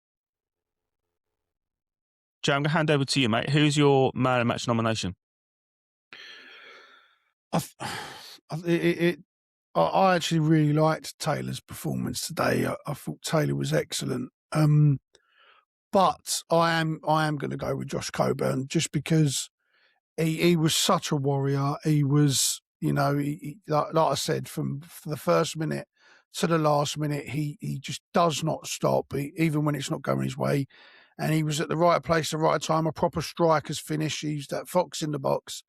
Jay, I'm going to hand over to you, mate. Who's your man of the match nomination? I actually really liked Taylor's performance today. I thought Taylor was excellent. But I am going to go with Josh Coburn just because he was such a warrior. He was, like I said, from the first minute to the last minute, he just does not stop, even when it's not going his way. And he was at the right place at the right time, a proper striker's finish. He's that fox in the box.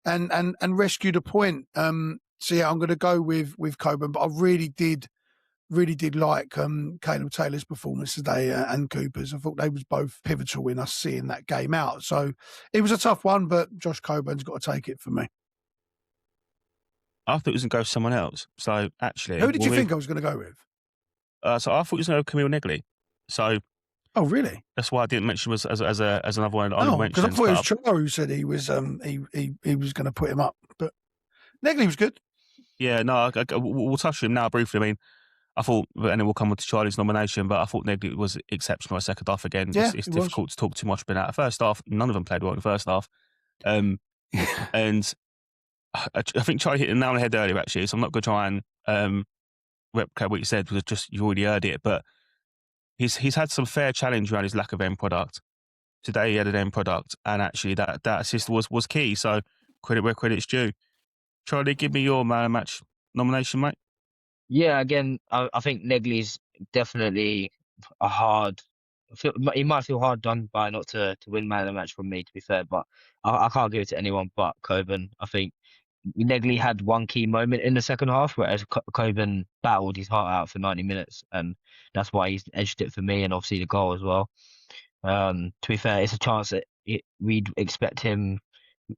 And rescued a point. So yeah, I'm going to go with Coburn, but I really did like Caleb Taylor's performance today and Cooper's. I thought they was both pivotal in us seeing that game out. So it was a tough one, but Josh Coburn's got to take it for me. I thought it was going to go with someone else. So actually, who did you think I was going to go with? So I thought it was going to go Camille Negley. So. Oh really? That's why I didn't mention him as another one. Because I thought it was Cho who said he was going to put him up, but Negley was good. Yeah, no, we'll touch on him now briefly. I mean, I thought, and then we'll come on to Charlie's nomination, but I thought Negley was exceptional in the second half again. Yeah, it's difficult to talk too much about that. First half, none of them played well in the first half. And I think Charlie hit the nail on the head earlier, actually, so I'm not going to try and replicate what you said, because just you've already heard it, but he's had some fair challenge around his lack of end product. Today he had an end product, and actually that assist was key, so credit where credit's due. Charlie, give me your man of the match nomination, mate. Yeah, again, I think Negley's definitely he might feel hard done by not to win man of the match from me, to be fair, but I can't give it to anyone but Coburn. I think Negley had one key moment in the second half, whereas Coburn battled his heart out for 90 minutes, and that's why he's edged it for me, and obviously the goal as well. To be fair, it's a chance that we'd expect him.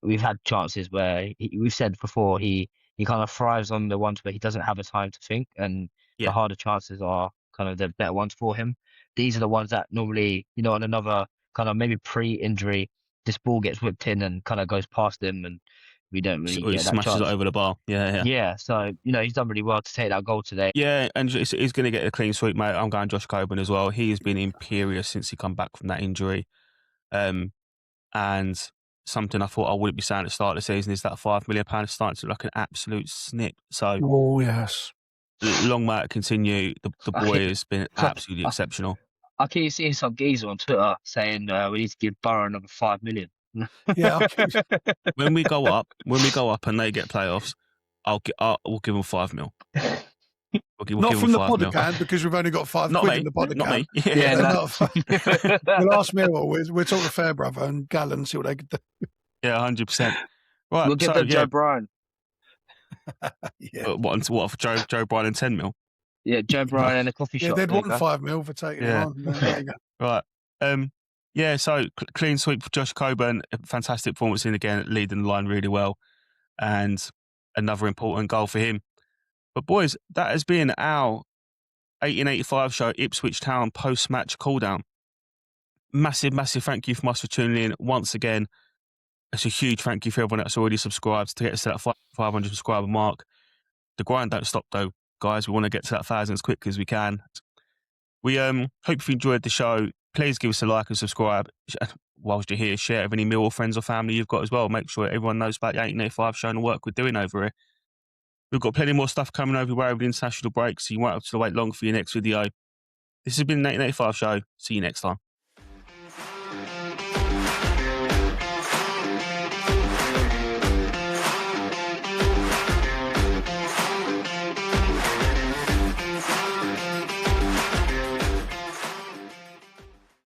We've had chances where we've said before he he kind of thrives on the ones where he doesn't have the time to think, and Yeah. the harder chances are kind of the better ones for him. These are the ones that normally, on another kind of maybe pre-injury, this ball gets whipped in and kind of goes past him, and we don't really Or he get that smashes it chance. over the bar. Yeah. Yeah, so he's done really well to take that goal today. Yeah, and he's going to get a clean sweep, mate. I'm going Josh Coburn as well. He has been imperious since he come back from that injury. And something I thought I wouldn't be saying at the start of the season is that £5 million is starting to look like an absolute snip. So, oh yes, long may it continue. The boy has been absolutely exceptional. I keep seeing some geezer on Twitter saying we need to give Borough another $5 million. yeah. When we go up and they get playoffs, we'll give them $5 million. Not from the pod account, because we've only got £5 in the pod account. Not me. Yeah, We'll ask Millwall. We'll talk to Fairbrother and Gallen, see what they could do. Yeah, 100%. Right, we'll give them Joe Bryan. Yeah. What for Joe Bryan and 10 mil? Yeah, Joe Bryan and a coffee shop. Yeah, they'd want $5 million for taking him on. There you go. Right. Yeah, so clean sweep for Josh Coburn. Fantastic performance in again, leading the line really well. And another important goal for him. But boys, that has been our 1885 show, Ipswich Town post-match call-down. Massive, massive thank you from us for tuning in once again. It's a huge thank you for everyone that's already subscribed to get us to that 500 subscriber mark. The grind don't stop though, guys. We want to get to that 1,000 as quick as we can. We hope you enjoyed the show. Please give us a like and subscribe. Whilst you're here, share it with any Millwall friends or family you've got as well. Make sure everyone knows about the 1885 show and the work we're doing over here. We've got plenty more stuff coming over over the international break, so you won't have to wait long for your next video. This has been the 1885 show. See you next time.